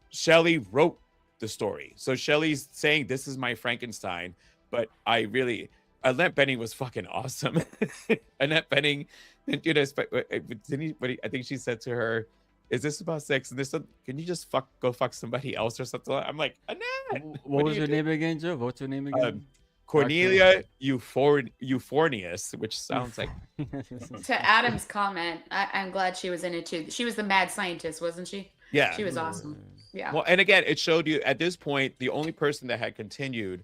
Shelley wrote the story. So Shelley's saying, this is my Frankenstein. But Annette Bening was fucking awesome. Annette Bening, I think she said to her, is this about sex? And can you just go fuck somebody else or something? I'm like, Annette. What was your name again, Joe? What's your name again? Cornelia Euphornius, which sounds like. To Adam's comment, I'm glad she was in it too. She was the mad scientist, wasn't she? Yeah. She was awesome. Yeah. Well, and again, it showed you at this point, the only person that had continued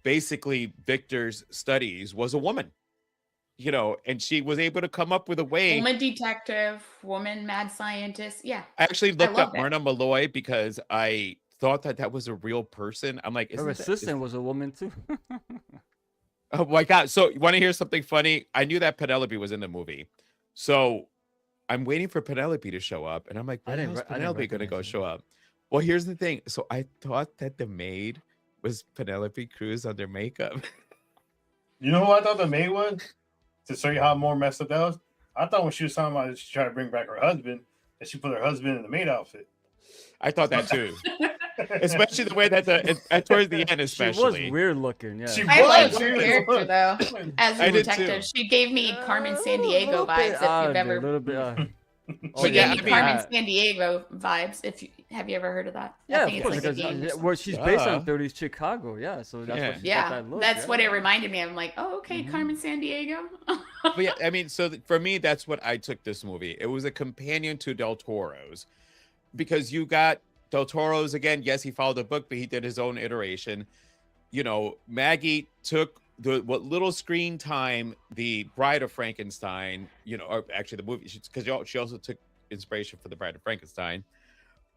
basically Victor's studies was a woman. And she was able to come up with a way. Woman detective, woman mad scientist. Yeah. I actually looked up that. Myrna Malloy because I thought that was a real person. I'm like, her assistant was a woman too. Oh my God. So you want to hear something funny? I knew that Penelope was in the movie. So I'm waiting for Penelope to show up. And I'm like, when is Penelope going to go show up? Well, here's the thing. So I thought that the maid was Penelope Cruz under makeup. You know who I thought the maid was? To show you how more messed up that was? I thought when she was talking about she tried to bring back her husband, that she put her husband in the maid outfit. I thought that too. Especially the way that towards the end, especially. She was weird looking, yeah. I liked her character though. As a detective, she gave me Carmen Sandiego vibes. If you've ever, a little bit. She gave me Carmen Sandiego vibes. Have you ever heard of that? Yeah, I think of course. it's like a game. Well, she's based on 30s Chicago, yeah. So that's what she got that look, that's what it reminded me of. I'm like, oh, okay, Carmen Sandiego. But yeah, I mean, so for me, that's what I took this movie. It was a companion to Del Toro's, because you got Del Toro's again. Yes, he followed the book, but he did his own iteration. Maggie took what little screen time the Bride of Frankenstein, or actually the movie, because she also took inspiration for the Bride of Frankenstein.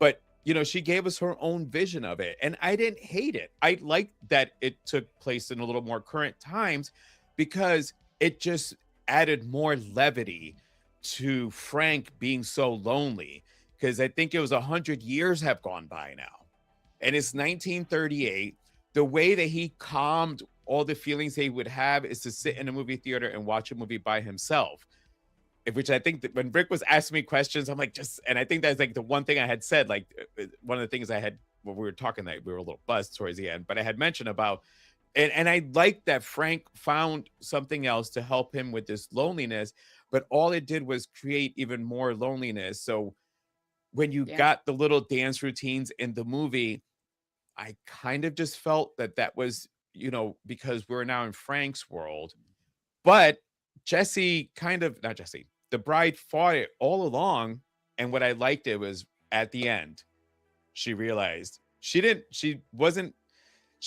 but she gave us her own vision of it, and I didn't hate it. I liked that it took place in a little more current times because it just added more levity to Frank being so lonely, because I think it was 100 years have gone by now, and it's 1938. The way that he calmed all the feelings he would have is to sit in a movie theater and watch a movie by himself. Which I think that when Rick was asking me questions, I'm like, and I think that's like the one thing I had said, like one of the things I had when we were talking, that we were a little buzzed towards the end, but I had mentioned about, and I like that Frank found something else to help him with this loneliness, but all it did was create even more loneliness. So when you got the little dance routines in the movie, I kind of just felt that was, because we're now in Frank's world, but the bride fought it all along. And what I liked it was at the end, she realized she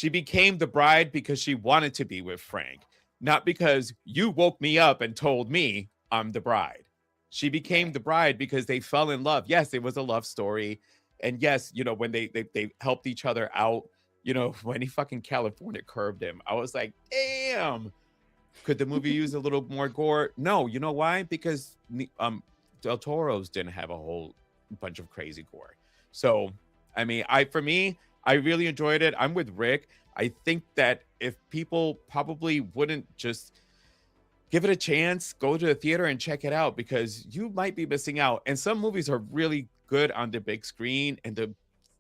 became the bride because she wanted to be with Frank, not because you woke me up and told me I'm the bride. She became the bride because they fell in love. Yes, it was a love story. And yes, when they helped each other out, when he fucking California curved him, I was like, damn. Could the movie use a little more gore? No. You know why? Because Del Toro's didn't have a whole bunch of crazy gore. So, I mean, I really enjoyed it. I'm with Rick. I think that if people probably wouldn't just give it a chance, go to the theater and check it out, because you might be missing out. And some movies are really good on the big screen, and the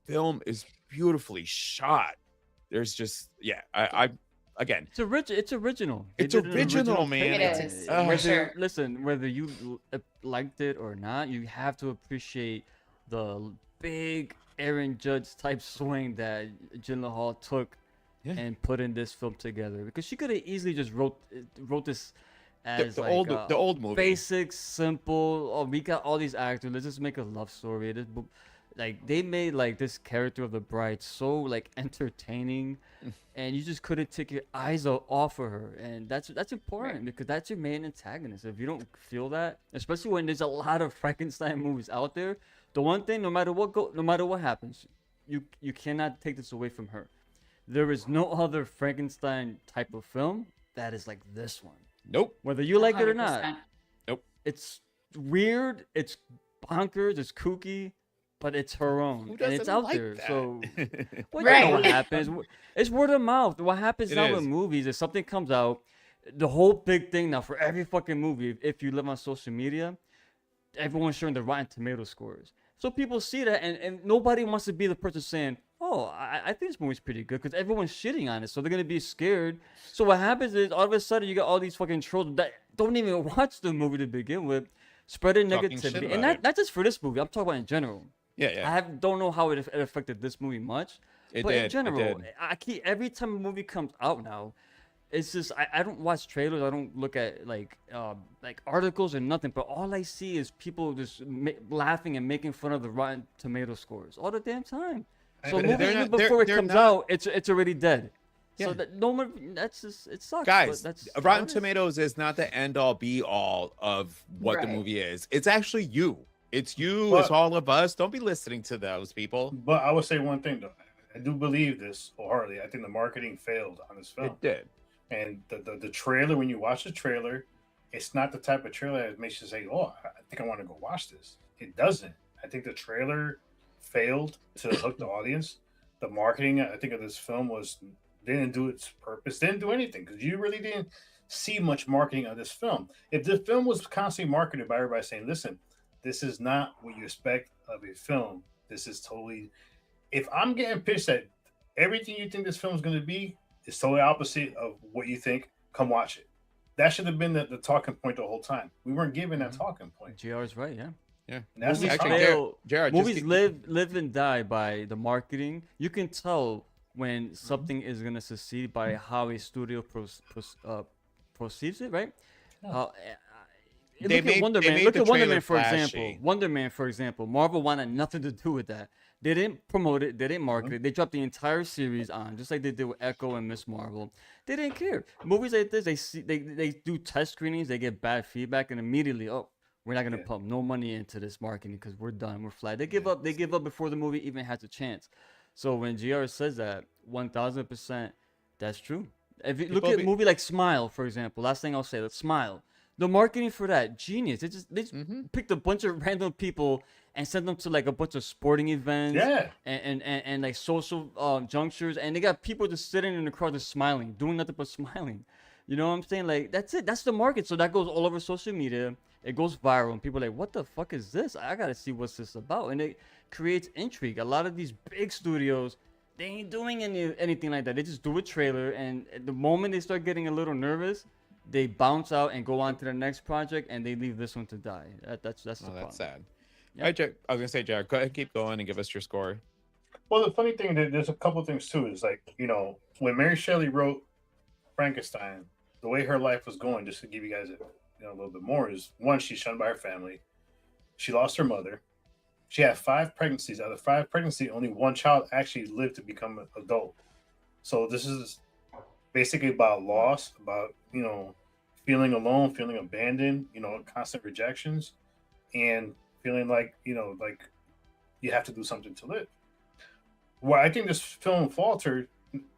film is beautifully shot. There's just, again, it's original. It's original, man. It is. For sure. Listen, whether you liked it or not, you have to appreciate the big Aaron Judge type swing that Gyllenhaal took and put in this film together, because she could have easily just wrote this as the old movie, basic, simple. Oh, we got all these actors. Let's just make a love story. Like, they made like this character of the bride so like entertaining, and you just couldn't take your eyes off of her, and that's important, because that's your main antagonist. If you don't feel that, especially when there's a lot of Frankenstein movies out there, the one thing, no matter what happens, you cannot take this away from her. There is no other Frankenstein type of film that is like this one. Nope. Whether you like it or not. 100%. Nope. It's weird. It's bonkers. It's kooky. But it's her own, and it's out there. That? So, well, you know what happens? It's word of mouth. What happens now with movies is something comes out, the whole big thing now for every fucking movie. If you live on social media, everyone's showing the Rotten Tomato scores. So people see that, and nobody wants to be the person saying, "Oh, I think this movie's pretty good," because everyone's shitting on it. So they're gonna be scared. So what happens is all of a sudden you got all these fucking trolls that don't even watch the movie to begin with, spreading negativity, and not just for this movie. I'm talking about in general. Yeah. Don't know how it affected this movie much, but in general, every time a movie comes out now, it's just I don't watch trailers. I don't look at like articles or nothing. But all I see is people just laughing and making fun of the Rotten Tomato scores all the damn time. So even before it comes out, it's already dead. Yeah. So that's just, it sucks. Guys, Rotten Tomatoes is not the end all be all of what the movie is. It's actually you. It's you. But, it's all of us. Don't be listening to those people. But I would say one thing though. I do believe this wholeheartedly. I think the marketing failed on this film. It did. And the trailer, when you watch the trailer, it's not the type of trailer that makes you say, "Oh, I think I want to go watch this." It doesn't. I think the trailer failed to hook the audience. The marketing, I think, of this film didn't do its purpose. Didn't do anything, because you really didn't see much marketing of this film. If the film was constantly marketed by everybody saying, "Listen, this is not what you expect of a film. This is totally..." If I'm getting pitched that everything you think this film is going to be is totally opposite of what you think, come watch it. That should have been the talking point the whole time. We weren't given that talking point. JR is right, yeah. That's movies live and die by the marketing. You can tell when something is going to succeed by how a studio perceives it, right? Look at Wonder Man, for example. Wonder Man, for example. Marvel wanted nothing to do with that. They didn't promote it. They didn't market it. They dropped the entire series on, just like they did with Echo and Miss Marvel. They didn't care. Movies like this, they do test screenings. They get bad feedback, and immediately, oh, We're not gonna Yeah. pump no money into this marketing because we're done. We're flat. They give up. They give up before the movie even has a chance. So when GR says that, 1000%, that's true. If you look People at be- a movie like Smile, for example, last thing I'll say, let's Smile. The marketing for that, genius. They just picked a bunch of random people and sent them to like a bunch of sporting events Yeah. and like social junctures, and they got people just sitting in the crowd just smiling, doing nothing but smiling. You know what I'm saying? Like that's it. That's the market. So that goes all over social media. It goes viral, and people are like, "What the fuck is this? I gotta see what's this about." And it creates intrigue. A lot of these big studios, they ain't doing anything like that. They just do a trailer, and the moment they start getting a little nervous, they bounce out and go on to the next project, and they leave this one to die. That's the Oh, problem. that's sad. Yeah. All right, Jared, I was gonna say, Jared, go ahead, keep going and give us your score. Well, the funny thing, there's a couple things too. Is like, when Mary Shelley wrote Frankenstein, the way her life was going, just to give you guys a little bit more, is one, she's shunned by her family. She lost her mother. She had 5 pregnancies. Out of 5 pregnancies, only 1 child actually lived to become an adult. So this is basically about loss, about feeling alone, feeling abandoned, constant rejections, and feeling like like you have to do something to live. Well, I think this film faltered,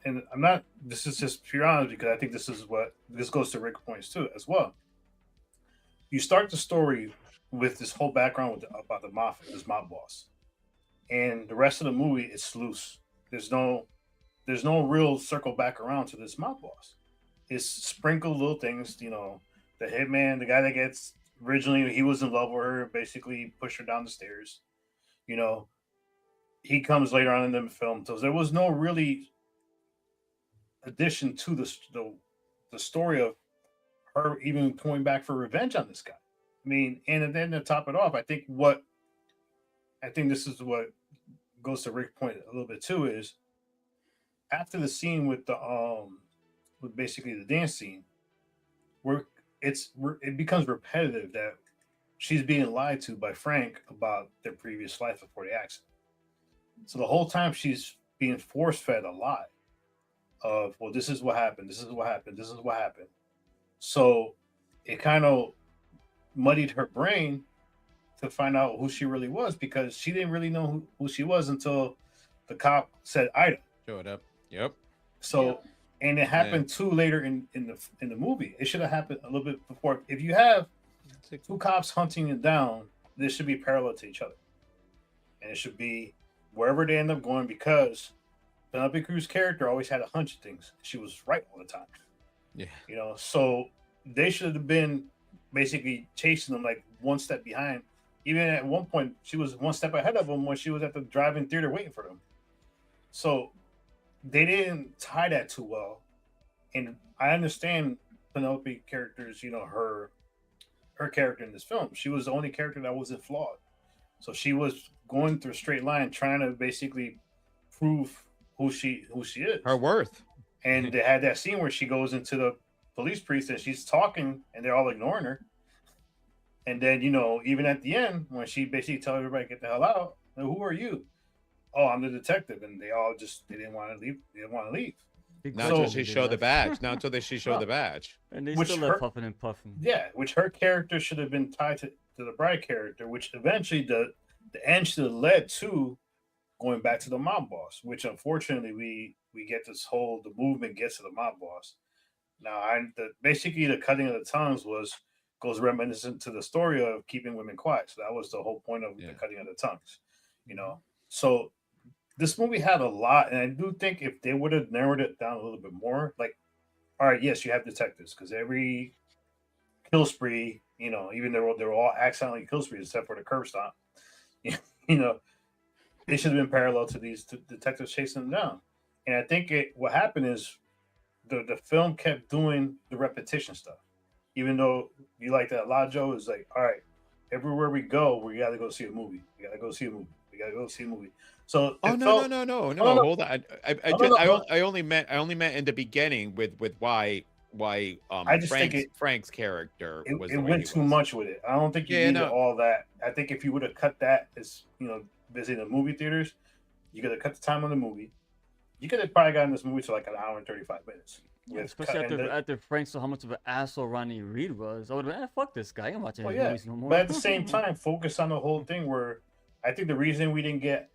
and I'm not. This is just pure honest because I think this goes to Rick points too as well. You start the story with this whole background about the mafia, this mob boss, and the rest of the movie is loose. There's no real circle back around to this mob boss. It's sprinkled little things, the hitman, the guy that gets originally he was in love with her, basically pushed her down the stairs. He comes later on in the film, so there was no really addition to the story of her even going back for revenge on this guy. I mean, and then to top it off, I think this is what goes to Rick's point a little bit too, is after the scene with with basically the dance scene, where it becomes repetitive that she's being lied to by Frank about their previous life before the accident. So the whole time she's being force fed a lie of, well, this is what happened, this is what happened, this is what happened. So it kind of muddied her brain to find out who she really was, because she didn't really know who she was until the cop said Ida. Showed up. Yep. So, and it happened too later in the movie. It should have happened a little bit before. If you have 2 cops hunting it down, this should be parallel to each other, and it should be wherever they end up going, because Penelope Cruz's character always had a hunch of things. She was right all the time. Yeah. So they should have been basically chasing them like one step behind. Even at one point, she was one step ahead of them when she was at the drive-in theater waiting for them. So they didn't tie that too well. And I understand Penelope characters, her character in this film. She was the only character that wasn't flawed. So she was going through a straight line, trying to basically prove who she is. Her worth. And they had that scene where she goes into the police precinct and she's talking and they're all ignoring her. And then, even at the end, when she basically tells everybody, get the hell out, who are you? Oh, I'm the detective. And they all they didn't want to leave. They didn't want to leave. Not until she showed the badge. Not until she showed the badge. And they Which still left puffing and puffing. Yeah, which her character should have been tied to the bride character, which eventually the end should have led to going back to the mob boss, which unfortunately we get the movement gets to the mob boss. Now, basically the cutting of the tongues goes reminiscent to the story of keeping women quiet. So that was the whole point of the cutting of the tongues, So this movie had a lot, and I do think if they would have narrowed it down a little bit more, like, all right, yes, you have detectives, because every kill spree, even though they were all accidentally kill sprees except for the curb stop, they should have been parallel to these detectives chasing them down. And I think what happened is the film kept doing the repetition stuff. Even though you like that a lot, Joe, is like, all right, everywhere we go, we got to go see a movie. We got to go see a movie. We got to go see a movie. So no. Hold on. I only meant in the beginning with why Frank's character was. It went too much with it. I don't think you needed all that. I think if you would have cut that as visiting the movie theaters, you got to cut the time on the movie. you could have probably gotten this movie to like an hour and 35 minutes. Yeah, with especially cut- and after Frank saw how much of an asshole Ronnie Reed was. I would have been, fuck this guy. I'm watching Well, his yeah, movies no more. but at the same time, focus on the whole thing. Where I think the reason we didn't get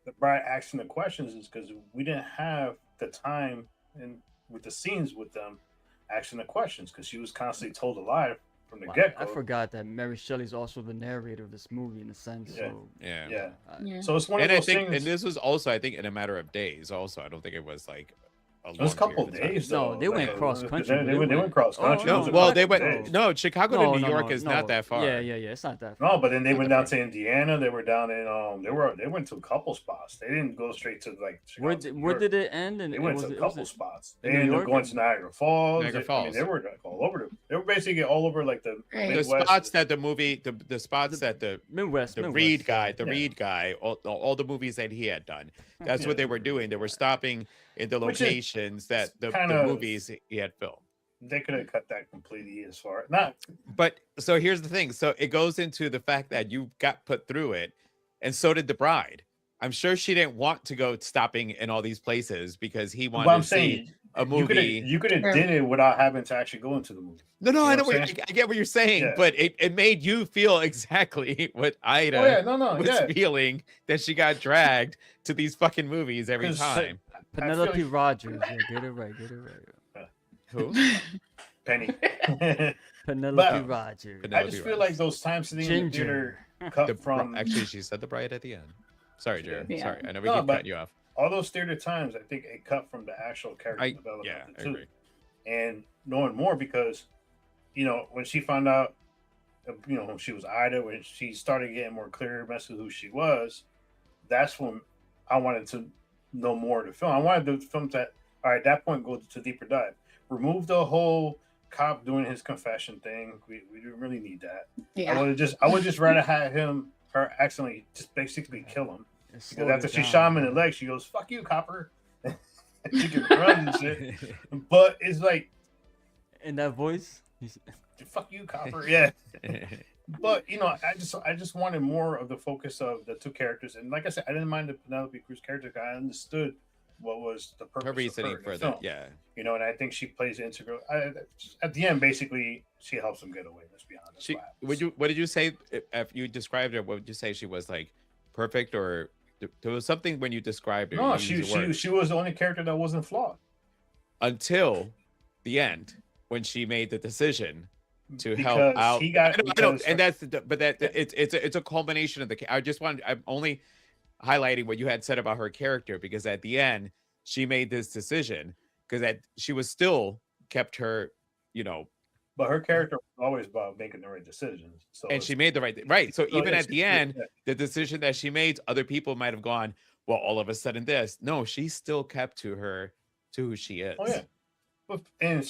the bride asking the questions is because we didn't have the time and with the scenes with them asking the questions because she was constantly told a lie from the Wow, get I go. forgot that Mary Shelley's also the narrator of this movie in a sense. Yeah. So Yeah. Yeah, Yeah. so it's one And of I those think, things. and this was also, I think, in a matter of days. Also, I don't think it was like a It was a long couple period of time. days. No, Though. they went Like, cross-country, They, but went, they they went cross country. Oh, No, It was a well, couple they went. days. No, Chicago to New York is not that far. Yeah, it's not that far. No, but then they Not went that down far. to Indiana. They were down in they went to a couple spots. They didn't go straight to like Chicago Where to did, New where York. did it end? And They went was to a it- was couple it- spots. in They New ended up York? going to Niagara Falls. Niagara I mean, Falls. they were like all over. They were basically all over like the Right. The Midwest. spots that the movie, the spots that the Midwest. Reed guy, Yeah. all the movies that he had done. That's Yeah. what they were doing. They were stopping in the Which is locations that the kinda- movies he had filmed. They could have cut that completely as far not But so here's the thing. So it goes into the fact that you got put through it, and so did the bride. I'm sure she didn't want to go stopping in all these places because he wanted what I'm to see saying. a movie. You could have Yeah. did it without having to actually go into the movie. No, You know I know what I'm what saying? I get what you're saying, Yeah. but it made you feel exactly what Ida Oh yeah, no, was yeah. feeling, that she got dragged to these fucking movies every 'Cause- time. Penelope like- Rogers. Yeah, get it right. Get it right. Who? Penny. Penelope Rogers. Penelope I just feel like those times sitting in the Ginger. theater cut The, from actually, she said the bride at the end. Sorry, Jared. Yeah. Sorry, I know we No, keep but- cutting you off. all those theater times. I think it cut from the actual character development. Yeah, of I the two. agree. And knowing more because, when she found out, when she was Ida, when she started getting more clear message of who she was, that's when I wanted to know more of the film. I wanted the film to, all right, at that point, go to deeper dive. Remove the whole cop doing his confession thing. We didn't really need that. Yeah. I would just rather have her accidentally just basically kill him. It Because slowed after it she down. shot him in the leg, she goes, "Fuck you, copper." And she can run and shit. But it's like, In that voice. "Fuck you, copper." Yeah. But I just wanted more of the focus of the two characters, and like I said, I didn't mind the Penelope Cruz character. I understood what was the purpose Her of reasoning her in for the that, film. yeah. And I think she plays an integral. At the end, basically, she helps him get away. Let's be honest. She, what did you say if you described her? What would you say she was like? Perfect, or there was something when you described her? No, you used the word, she was the only character that wasn't flawed until the end when she made the decision to help Because out. he got- I know, because and it's a culmination of the. I just wanted. I'm only highlighting what you had said about her character because at the end she made this decision because that she was still kept her, But her character was always about making the right decisions. So and she made the right. So even it's- at the end, the decision that she made, other people might have gone, well, all of a sudden this. No, she still kept to who she is. Oh yeah, and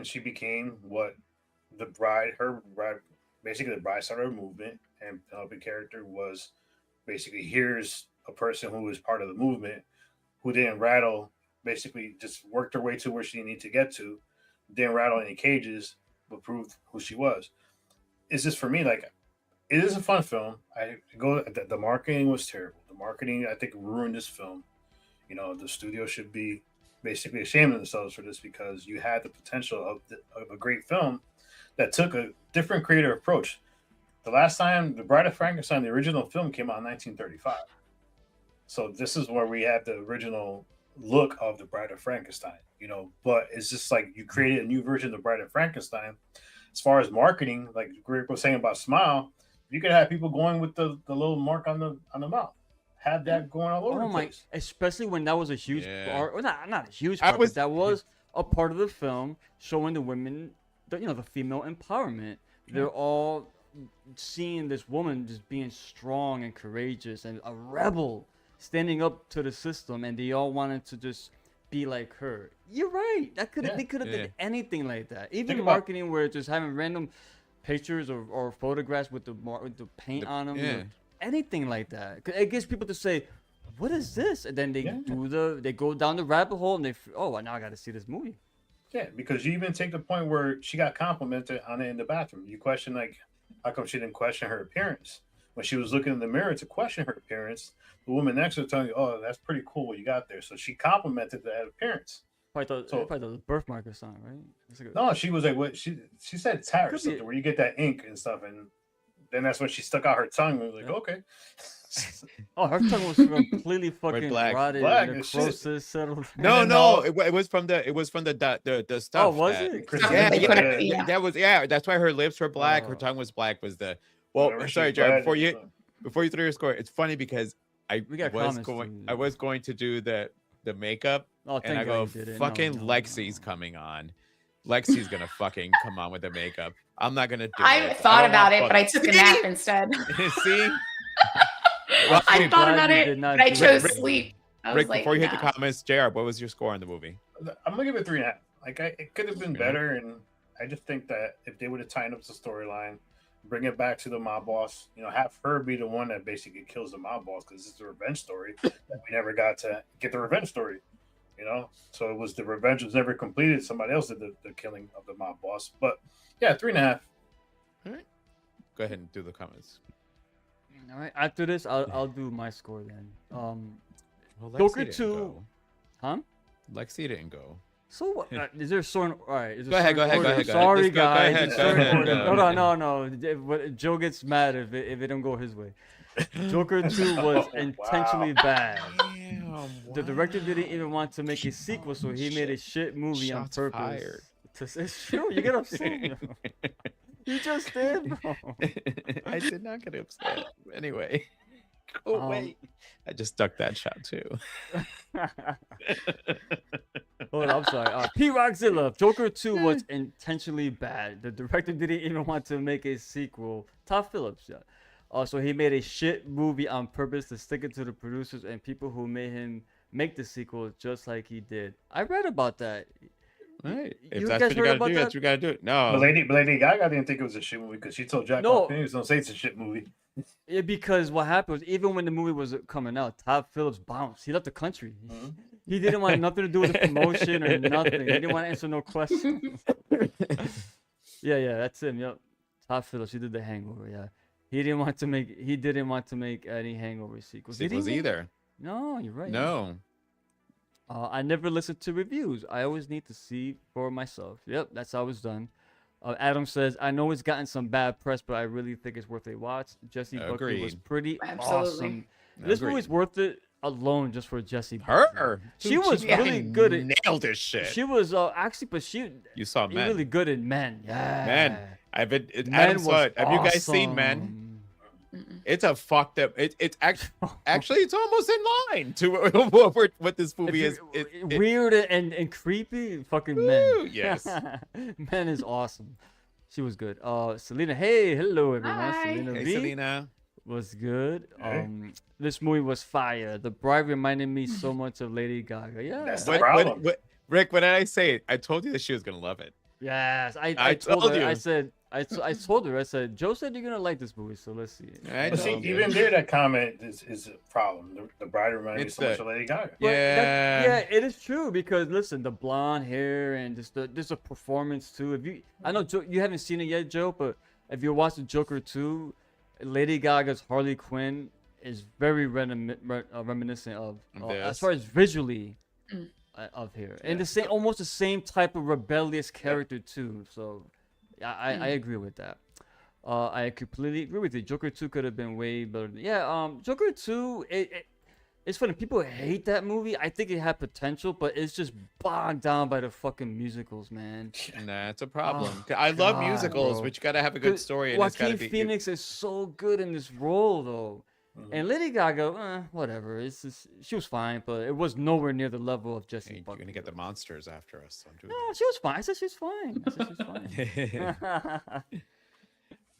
she became what the bride. Her bride, basically, the bride started a movement, and Penelope character was basically here's a person who was part of the movement, who didn't rattle. Basically, just worked her way to where she needed to get to, didn't rattle any cages, but proved who she was. It's just for me like it is a fun film. The marketing was terrible. The marketing I think ruined this film. The studio should be basically ashamed of themselves for this because you had the potential of a great film that took a different creative approach. The last time The Bride of Frankenstein, the original film, came out in 1935. So this is where we have the original look of The Bride of Frankenstein, but it's just like you created a new version of The Bride of Frankenstein. As far as marketing, like Greg was saying about Smile, you could have people going with the little mark on the mouth. Have that going all over Oh the my! place. Especially when that was a huge Yeah. part, or not a huge I part, was- but that was a part of the film showing the women, the female empowerment. They're all seeing this woman just being strong and courageous and a rebel, standing up to the system, and they all wanted to just be like her. You're right. They could have Yeah. did anything like that. Even Think about- marketing where just having random pictures or photographs with the paint on them. yeah. Anything like that. 'Cause it gets people to say, "What is this?" And then they Yeah. they go down the rabbit hole and now I got to see this movie. Yeah, because you even take the point where she got complimented on it in the bathroom. You question like, how come she didn't question her appearance? when she was looking in the mirror to question her appearance, the woman next to her telling you, "Oh, that's pretty cool what you got there." So she complimented that appearance. Probably the birthmark or something, right? No, she was like, "What?" She said tarot Could be- something where you get that ink and stuff, and then that's when she stuck out her tongue and was like, "Okay." Oh, her tongue was completely fucking black. rotted. Black The as shit. necrosis settled. No, it was from the stuff. Oh, was that- it? Christian Yeah, They Bale put said, it- yeah. that was that's why her lips were black, her Oh. tongue was black. Was the well? whenever Sorry, she's Jared. glad, Before you throw your score, it's funny because We got comments too. I was going to do the makeup, Oh, and I thank go, God you did it. fucking No. Lexi's coming on. Lexi's gonna fucking come on with the makeup. I'm not gonna do it. I thought don't about want it, but I took a nap instead. See, I thought glad about you it, did not but I do chose it. sleep. I was Rick. like, Before you hit nah. the comments, JR, what was your score on the movie? I'm gonna give it 3.5. Like it could have been Okay. better, and I just think that if they would have tightened up the storyline, bring it back to the mob boss, have her be the one that basically kills the mob boss because it's a revenge story that we never got to get the revenge story. So it was the revenge was never completed. Somebody else did the killing of the mob boss. But yeah, 3.5. Go ahead and do the comments. All right. After this, I'll do my score then. Well, Lexi Joker didn't 2. go. Huh? Lexi didn't go. So what? Is there a certain? All right. Is there Go ahead, certain go ahead, order? go ahead. Sorry, Just go guys. ahead, it's go certain ahead, order. go No. But Joe gets mad if it don't go his way. Joker 2 was intentionally bad. Damn, The director didn't even want to make a sequel, so he made a shit movie Shots on purpose. fired. It's true. You get upset. You just did, bro. I did not get upset. Anyway, go Um, away. I just stuck that shot too. Hold on, I'm sorry. P. Rockzilla, Joker 2 was intentionally bad. The director didn't even want to make a sequel. Todd Phillips, yeah. So he made a shit movie on purpose to stick it to the producers and people who made him make the sequel, just like he did. I read about that. Right. If You that's guys what you heard gotta about do, that? that's what you gotta do. No. But Lady Gaga didn't think it was a shit movie because she told Jack No. Phoenix, "Don't say it's a shit movie." Yeah, because what happened was even when the movie was coming out, Todd Phillips bounced. He left the country. He didn't want nothing to do with the promotion or nothing. He didn't want to answer no questions. yeah, that's him. Yep, Todd Phillips. He did The Hangover. Yeah, he didn't want to make any Hangover sequels. Did he Sequels make- either. No, you're right. No. I never listened to reviews. I always need to see for myself. Yep, that's how it's done. Adam says, I know it's gotten some bad press, but I really think it's worth a watch. Jessie Buckley was Agreed. pretty Absolutely. awesome. This Agreed. movie's worth it alone just for Jessie Buckley. Her. She Dude, was really fucking good at. nailed this shit. She was actually, but she You saw Men. really good at Men. Yeah, Men. I've been. Men Adam saw was it. Have you guys seen Men? awesome. It's a fucked up. It's actually it's almost in line to what this movie If is. you- weird and creepy. Fucking Woo, Men. yes. Men is awesome. She was good. Selena. Hey, hello everyone. Hi. Selena Hey, V Selena. was good. Hey. This movie was fire. The Bride reminded me so much of Lady Gaga. Yeah. That's the What, problem. Rick, what did I say? I told you that she was gonna love it. Yes, I I told told her. you. I said, I told her. I said, Joe said you're gonna like this movie, so let's see. it." I But see, told you. even there, that comment is a problem. The bride reminded me It's so much the- of Lady Gaga. But Yeah. yeah, it is true because listen, the blonde hair and just there's a performance too. I know you haven't seen it yet, Joe, but if you watch the Joker 2, Lady Gaga's Harley Quinn is very reminiscent of as This. far as visually of here, and almost the same type of rebellious character too. So I agree with that. I completely agree with you. Joker 2 could have been way better. Yeah, Joker 2, it's funny. People hate that movie. I think it had potential, but it's just bogged down by the fucking musicals, man. Nah, it's a problem. Oh, I love God, musicals, bro. but you gotta have a good story, and it's gotta Joaquin be. Phoenix is so good in this role, though. And Lady Gaga, whatever. It's just, she was fine, but it was nowhere near the level of Jessie You're Buckley. gonna get the monsters after us. So I'm doing No, she was fine. I said she was fine.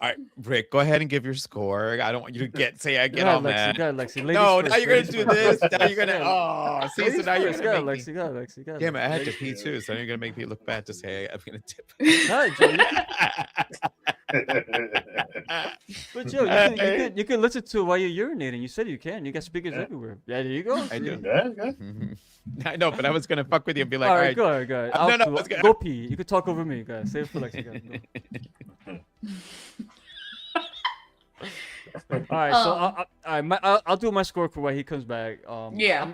All right, Rick, go ahead and give your score. I don't want you to say I get Go all ahead, Lexi. mad. Go ahead, Lexi. Ladies No, first, now you're gonna ladies do first. this. Now you're gonna. Oh, see, so Ladies now you're first. Go gonna ahead, make me. Lexi. Go ahead, Lexi. Go ahead, Damn it, I had to Lexi. pee too, so now you're gonna make me look bad to say I'm gonna tip. All right, Joe. But Joe, you can listen to it while you're urinating. You said you can. You got speakers everywhere. Yeah, there you go. I do. Yeah, yeah. I know, but I was gonna fuck with you and be like, all all right, right, go ahead, go ahead. No, no, Go, let's go. go pee. You can talk over me, guys. Save it for Lexi. Guys. Go. All right, so I'll do my score for when he comes back. Yeah.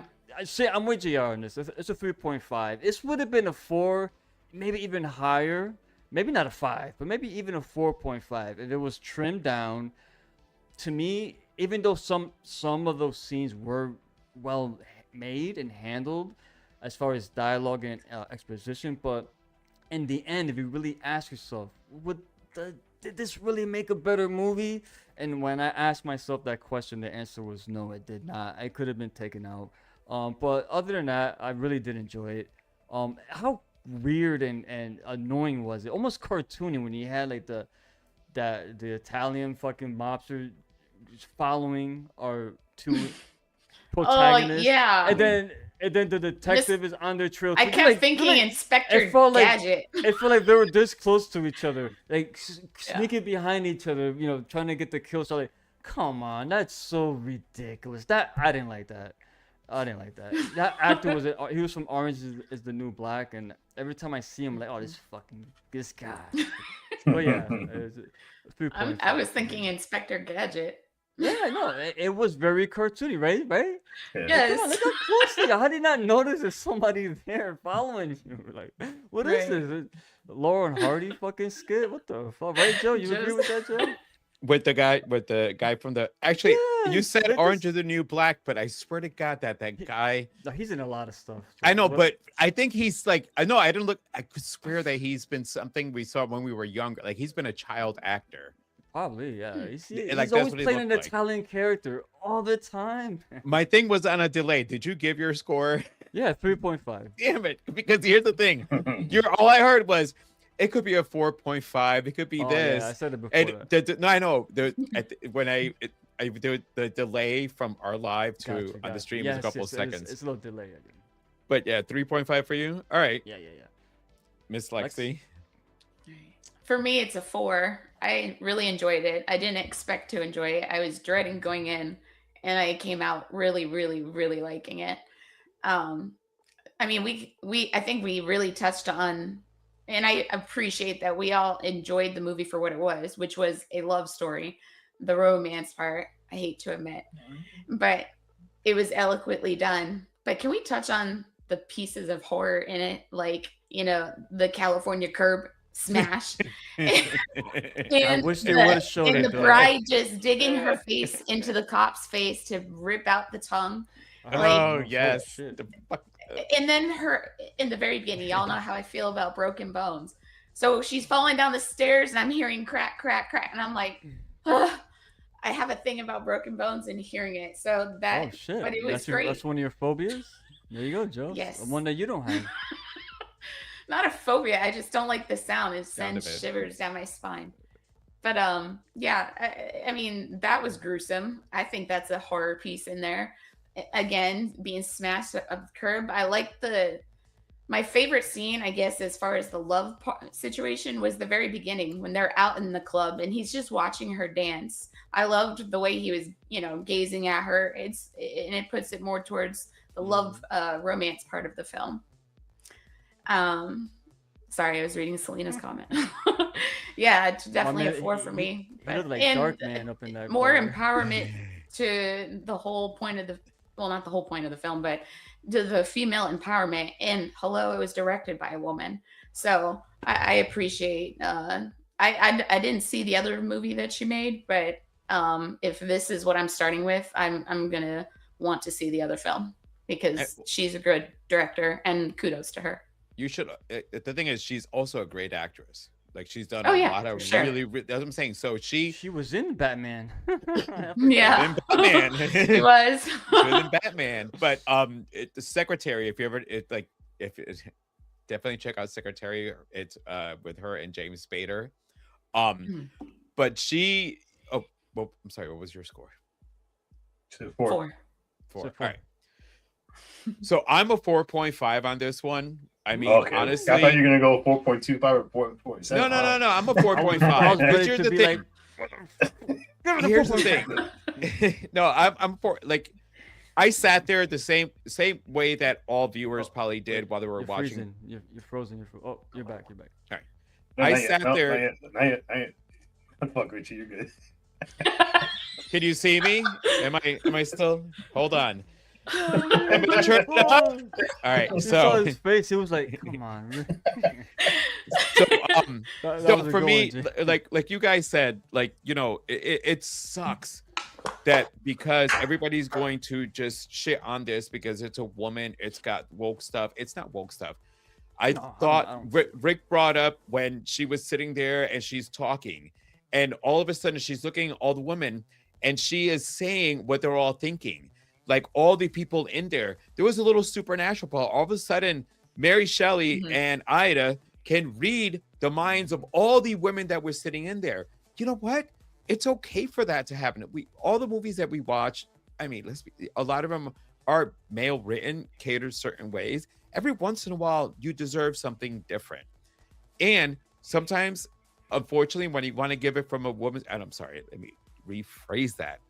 I'm with JR on this. It's a 3.5. This would have been a 4, maybe even higher. Maybe not a 5, but maybe even a 4.5 if it was trimmed down. To me, even though some of those scenes were well made and handled as far as dialogue and exposition, but in the end, if you really ask yourself, did this really make a better movie? And when I asked myself that question, the answer was no, it did not. It could have been taken out. But other than that, I really did enjoy it. How weird and annoying was it? Almost cartoony when you had like the Italian fucking mobster following our two protagonists. Oh yeah. And then the detective is on their trail. I too. kept thinking Inspector Gadget. It felt like they were this close to each other, like sneaking behind each other, trying to get the kill. So like, come on, that's so ridiculous. I didn't like that. That actor he was from Orange is the New Black, and every time I see him, I'm like, oh, this guy. But yeah, I was thinking Inspector Gadget. Yeah, no, it was very cartoony, right? Yes. Come on, look how closely. How did you not notice there's somebody there following you? Like, what is this? Lauren Hardy fucking skit? What the fuck? Right, Joe? You agree with that, Joe? With the guy from the you said Orange is the New Black, but I swear to God that guy. No, he's in a lot of stuff. I know, but I think he's like I didn't look. I could swear that he's been something we saw when we were younger. Like he's been a child actor. Probably, yeah. He's like, always playing an like. Italian character all the time. My thing was on a delay. Did you give your score? Yeah, 3.5. Damn it! Because here's the thing. All I heard was it could be a 4.5. It could be this. Yeah, I said it before. No, I know. When I did the delay from our live to on the stream was a couple of seconds. It's a little delay. But yeah, 3.5 for you. All right. Yeah. Miss Lexi. For me, it's a 4. I really enjoyed it. I didn't expect to enjoy it. I was dreading going in, and I came out really, really, really liking it. I mean, I think we really touched on, and I appreciate that we all enjoyed the movie for what it was, which was a love story. The romance part, I hate to admit, but it was eloquently done. But can we touch on the pieces of horror in it, like the California Curb smash, and I wish they would have shown it. And the bride just digging her face into the cop's face to rip out the tongue. Oh yes. And then her in the very beginning, y'all know how I feel about broken bones. So she's falling down the stairs, and I'm hearing crack, crack, crack, and I'm like, ugh. I have a thing about broken bones and hearing it. So that, oh shit, but it was great. That's one of your phobias. There you go, Joe. Yes, one that you don't have. Not a phobia. I just don't like the sound. It sends shivers down my spine. But yeah. I mean, that was gruesome. I think that's a horror piece in there. Again, being smashed up the curb. I like my favorite scene, I guess, as far as the love situation was the very beginning when they're out in the club and he's just watching her dance. I loved the way he was, gazing at her. And it puts it more towards the love romance part of the film. Sorry, I was reading Selena's comment. Yeah, it's definitely a 4 for me. He looked like Darkman up in that more corner. Empowerment to the whole point of not the whole point of the film, but to the female empowerment. And hello, it was directed by a woman. So I appreciate, I didn't see the other movie that she made, but if this is what I'm starting with, I'm going to want to see the other film because she's a good director and kudos to her. You should. The thing is, she's also a great actris. Like she's done a lot of sure. really. That's what I'm saying. So she was in Batman. Yeah, in Batman. She was. She was in Batman. But the Secretary. If you ever definitely check out Secretary. It's with her and James Spader. But she. Oh, well, I'm sorry. What was your score? 4. 4. All right. So I'm a 4.5 on this one. I mean, honestly, I thought you were gonna go 4.25 or 4.7. No. I'm a 4.5. But here's the thing. Here's the thing. No, I'm for like. I sat there the same way that all viewers probably did while they were watching. Freezing. You're frozen. You're back. All right. I sat there. Not yet. I'm fucking with you. You're good. Can you see me? Am I still? Hold on. Am I turning it up? All right. You saw So his face. He was like, "Come on." so That so was a for good me, one, Jay. like you guys said, like, you know, it sucks that because everybody's going to just shit on this because it's a woman, it's got woke stuff. It's not woke stuff. I No, thought I don't Rick brought up when she was sitting there and she's talking, and all of a sudden she's looking at all the women and she is saying what they're all thinking. Like all the people in there, there was a little supernatural part. All of a sudden, Mary Shelley and Ida can read the minds of all the women that were sitting in there. You know what? It's okay for that to happen. All the movies that we watch, I mean, a lot of them are male written, catered certain ways. Every once in a while, you deserve something different. And sometimes, unfortunately, when you want to give it from a woman's, and I'm sorry, let me rephrase that.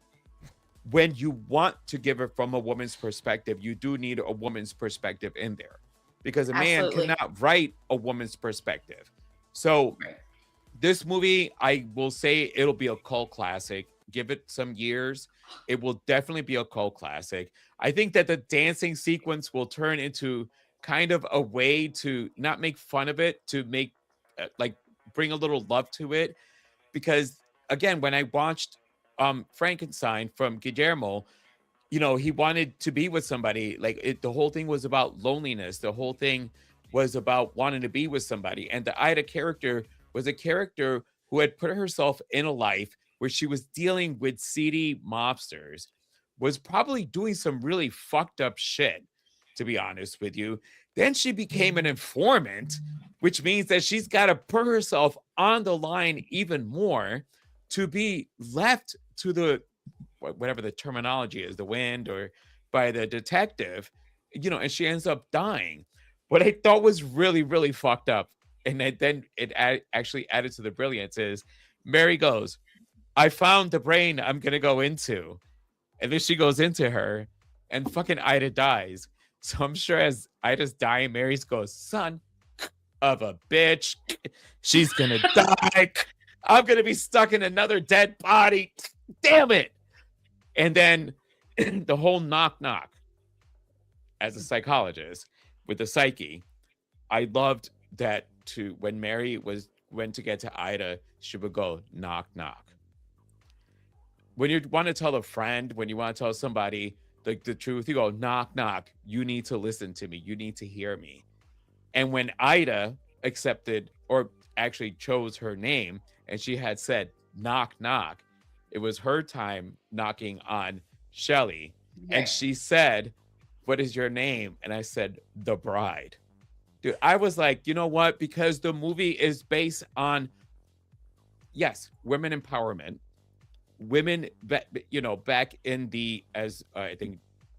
When you want to give it from a woman's perspective, you do need a woman's perspective in there, because a man Absolutely. cannot write a woman's perspective. So this movie, I will say it'll be a cult classic. Give it some years. It will definitely be a cult classic. I think that the dancing sequence will turn into kind of a way to not make fun of it, to make like bring a little love to it. Because again, when I watched Frankenstein from Guillermo, you know, he wanted to be with somebody. Like the whole thing was about loneliness. The whole thing was about wanting to be with somebody. And the Ida character was a character who had put herself in a life where she was dealing with seedy mobsters, was probably doing some really fucked up shit, to be honest with you. Then she became an informant, which means that she's got to put herself on the line even more to be left to the, whatever the terminology is, the wind, or by the detective, you know, and she ends up dying. What I thought was really, really fucked up, and then it actually added to the brilliance, is Mary goes, I found the brain I'm going to go into. And then she goes into her, and fucking Ida dies. So I'm sure as Ida's dying, Mary's goes, son of a bitch, she's going to die. I'm going to be stuck in another dead body. Damn it. And then the whole knock knock, as a psychologist with the psyche, I loved that too. When Mary went to get to Ida, she would go knock knock. When you want to tell a friend, when you want to tell somebody like the truth, you go knock knock. You need to listen to me. You need to hear me. And when Ida accepted, or actually chose her name, and she had said knock knock, it was her time knocking on Shelley. And she said, what is your name? And I said, The Bride. Dude, I was like, you know what? Because the movie is based on, yes, women empowerment. Women, you know, back in the, as I think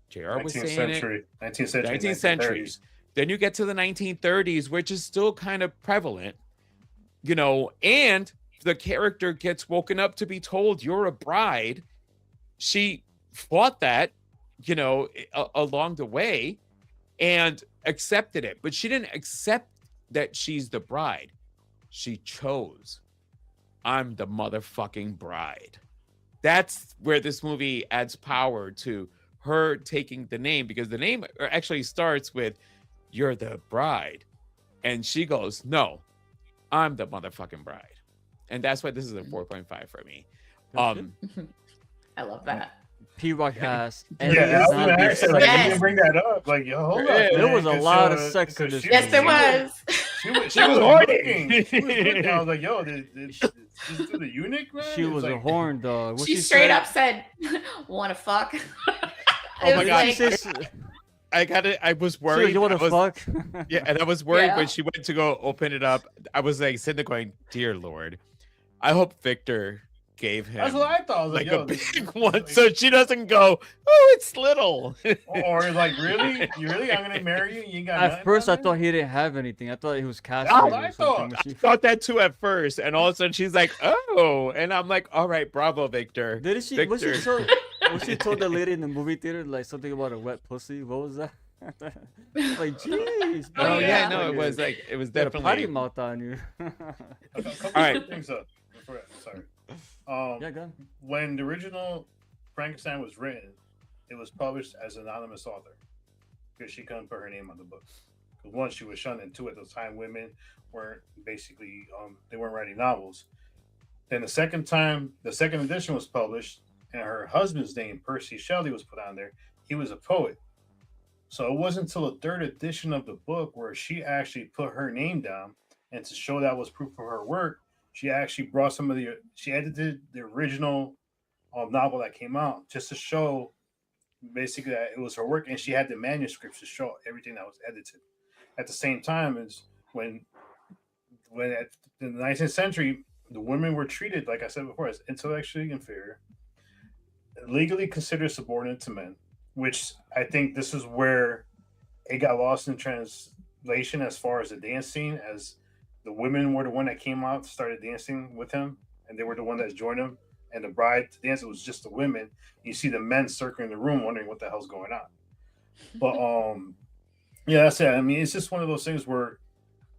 JR was saying, 19th centuries. Then you get to the 1930s, which is still kind of prevalent, you know, and the character gets woken up to be told you're a bride. She fought that, you know, along the way and accepted it, but she didn't accept that she's the bride. She chose, I'm the motherfucking bride. That's where this movie adds power to her taking the name, because the name actually starts with, you're the bride. And she goes, no, I'm the motherfucking bride. And that's why this is a 4.5 for me. I love that. P-Rock has. Yeah, I was gonna ask you, like, you didn't bring that up. Like, yo, hold up. There was a man, lot of sex in this Yes, there was. She was horny. She was looking. I was like, yo, this the eunuch, man? She was like, a horn dog. What She straight up said, "Want to fuck?" Oh my God. Like, I was worried. you want to fuck? Yeah, and I was worried Yeah. when she went to go open it up. I was like sitting there going, dear Lord, I hope Victor gave him That's what I thought. I was like, like yo, a this- big one, so she doesn't go, oh, it's little. or like, really? You really? I'm gonna marry you? You ain't got At nothing first, I on thought there? he didn't have anything. I thought he was That's castrated what I or something. thought. I thought that too at first, and all of a sudden she's like, oh, and I'm like, all right, bravo, Victor. Didn't she? Was she told the lady in the movie theater like something about a wet pussy? What was that? Like, jeez. Oh, Oh yeah, yeah. no, it was like, it was Got a potty definitely mouth on you. A couple All right. things up. Sorry. Um, Yeah, go ahead. when the original Frankenstein was written, it was published as an anonymous author because she couldn't put her name on the book. Because one, she was shunned, and two, at the time, women weren't basically they weren't writing novels. Then the second time, the second edition was published, and her husband's name, Percy Shelley, was put on there. He was a poet. So it wasn't until the third edition of the book where she actually put her name down, and to show that was proof of her work, she actually brought she edited the original novel that came out just to show basically that it was her work, and she had the manuscripts to show everything that was edited. At the same time as when in the 19th century, the women were treated, like I said before, as intellectually inferior, legally considered subordinate to men, which I think this is where it got lost in translation as far as the dance scene, as the women were the one that came out, started dancing with him, and they were the one that joined him. And the bride to dance, it was just the women. You see the men circling the room, wondering what the hell's going on. But yeah, that's it. I mean, it's just one of those things where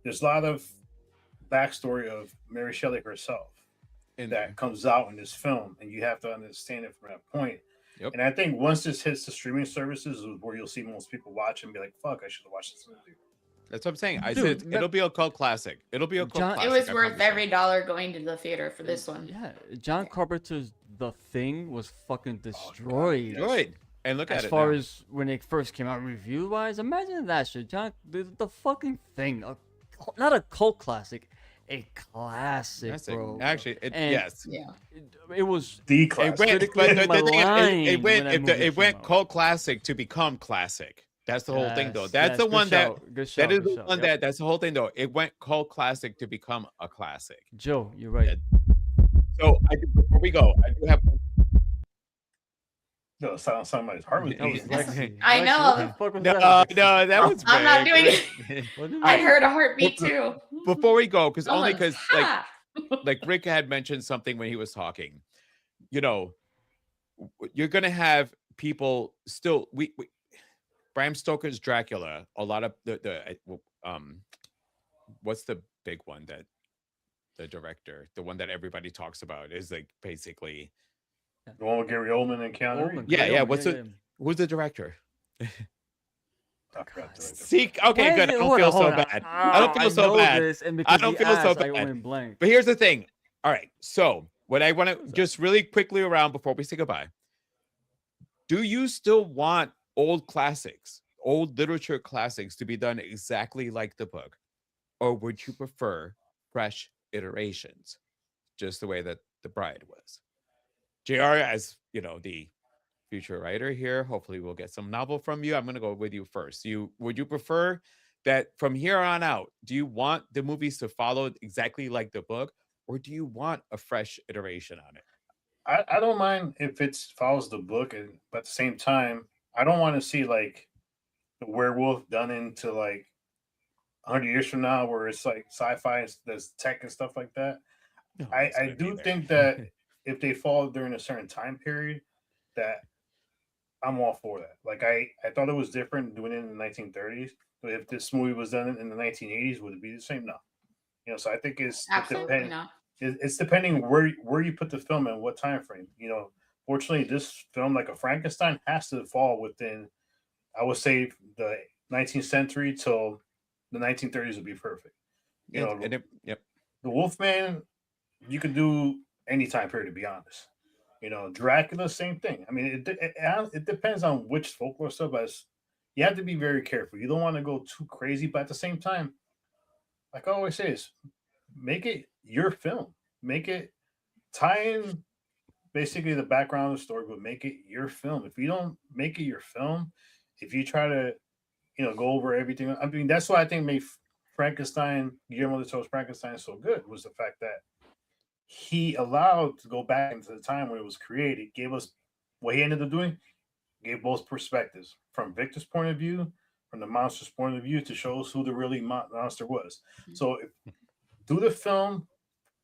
there's a lot of backstory of Mary Shelley herself that comes out in this film, and you have to understand it from that point. Yep. And I think once this hits the streaming services, is where you'll see most people watch and be like, "Fuck, I should have watched this movie." That's what I'm saying. I Dude, said it'll be a cult classic. It'll be a cult John- classic. It was I worth promise you. every dollar going to the theater for this one. Yeah, John Carpenter's The Thing was fucking destroyed. Good. And look at As it far now. as when it first came out review wise, imagine that shit. The fucking Thing, not a cult classic, a classic, That's it. bro. Actually, And yes. Yeah. It was The It classic. went, critically but the thing is, maligned it when that went, movie it went came out. cult classic to become classic. That's the whole thing, though. Yes, That's yes, the good one that. shout, good That shout, is good the shout, one yep. that's the whole thing, though. It went cult classic to become a classic. Joe, you're right. So before we go, I do have. No, somebody's heart was That was beating. Lexi. I Lexi, know. what the fuck was No, that? no, that was. I'm not Rick. doing it. What did I we- heard a heartbeat too. Before we go, because only Someone's because ha! like Rick had mentioned something when he was talking. You know, you're gonna have people still. We Bram Stoker's Dracula. A lot of what's the big one that the director, the one that everybody talks about, is like basically. The one with Gary Oldman and Keanu Reeves. Oldman, Yeah, Gary yeah. Oldman, What's yeah, the yeah. who's the director? I forgot the director. See, okay, Why good. is I it- don't hold feel on, so hold on. bad. I don't feel so know bad. this, and I because don't he feel so asked, I bad. went blank. But here's the thing. All right. So what I want to just really quickly around before we say goodbye. Do you still want old classics, old literature classics to be done exactly like the book? Or would you prefer fresh iterations, just the way that The Bride was? JR, as you know, the future writer here, hopefully we'll get some novel from you. I'm going to go with you first. Would you prefer that from here on out, do you want the movies to follow exactly like the book, or do you want a fresh iteration on it? I don't mind if it follows the book, but at the same time, I don't want to see like the werewolf done into like 100 years from now, where it's like sci-fi, there's tech and stuff like that. No, I it's gonna be do there. think that if they fall during a certain time period, that I'm all for that. Like I thought it was different doing it in the 1930s, but if this movie was done in the 1980s, would it be the same? No. You know, so I think it's Absolutely not. it's depending where you put the film and what time frame. You know, fortunately, this film, like a Frankenstein, has to fall within, I would say, the 19th century till the 1930s would be perfect. You know, Yep. the Wolfman, you could do any time period, to be honest. You know, Dracula, same thing. I mean, it depends on which folklore stuff, but you have to be very careful. You don't want to go too crazy, but at the same time, like I always say, is make it your film. Make it tie in basically the background of the story, but make it your film. If you don't make it your film, if you try to, you know, go over everything, I mean, that's why I think made Frankenstein, Guillermo del Toro's Frankenstein so good, was the fact that he allowed to go back into the time when it was created, gave us what he ended up doing, gave both perspectives from Victor's point of view, from the monster's point of view, to show us who the really monster was. So do the film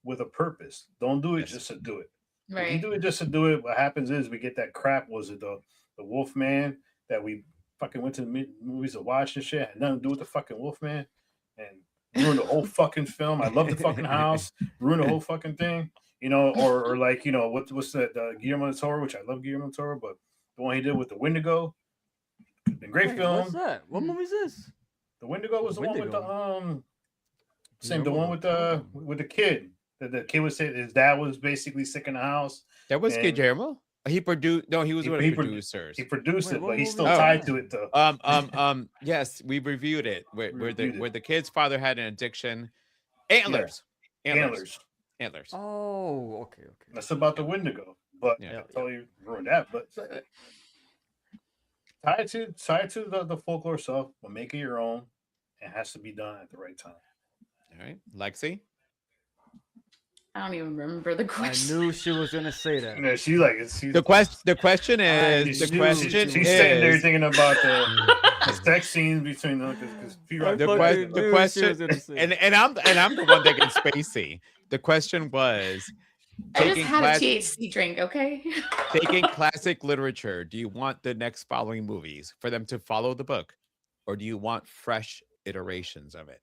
with a purpose. Don't do it just to do it. If you Right. do it just to do it, what happens is we get that crap. Was it the Wolfman that we fucking went to the movies to watch and shit? Had nothing to do with the fucking Wolfman, and ruined the whole fucking film. I love the fucking house. Ruined the whole fucking thing. or like what's the Guillermo del Toro, which I love Guillermo del Toro, but the one he did with the Wendigo, been great Wait, film. what's that? What movie is this? The Wendigo was the one with the same the one Guillermo with the kid. The kid was saying his dad was basically sick in the house. That was and Guillermo. He produced. No, he was one of the produ- producers. He produced Wait, it, what but he's movie still is tied that? to it though. Yes, we reviewed it. Where reviewed it. the kid's father had an addiction. Antlers. Antlers. Oh, okay. That's about the Wendigo, but Yeah. I totally ruined that. But tied to the folklore stuff, but make it your own. It has to be done at the right time. All right, Lexi. I don't even remember the I question. knew she was gonna say that. The question is She's sitting there thinking about the sex scenes between them. And I'm the one that gets spacey. The question was, I just had a THC drink, okay? taking classic literature, do you want the next following movies for them to follow the book, or do you want fresh iterations of it?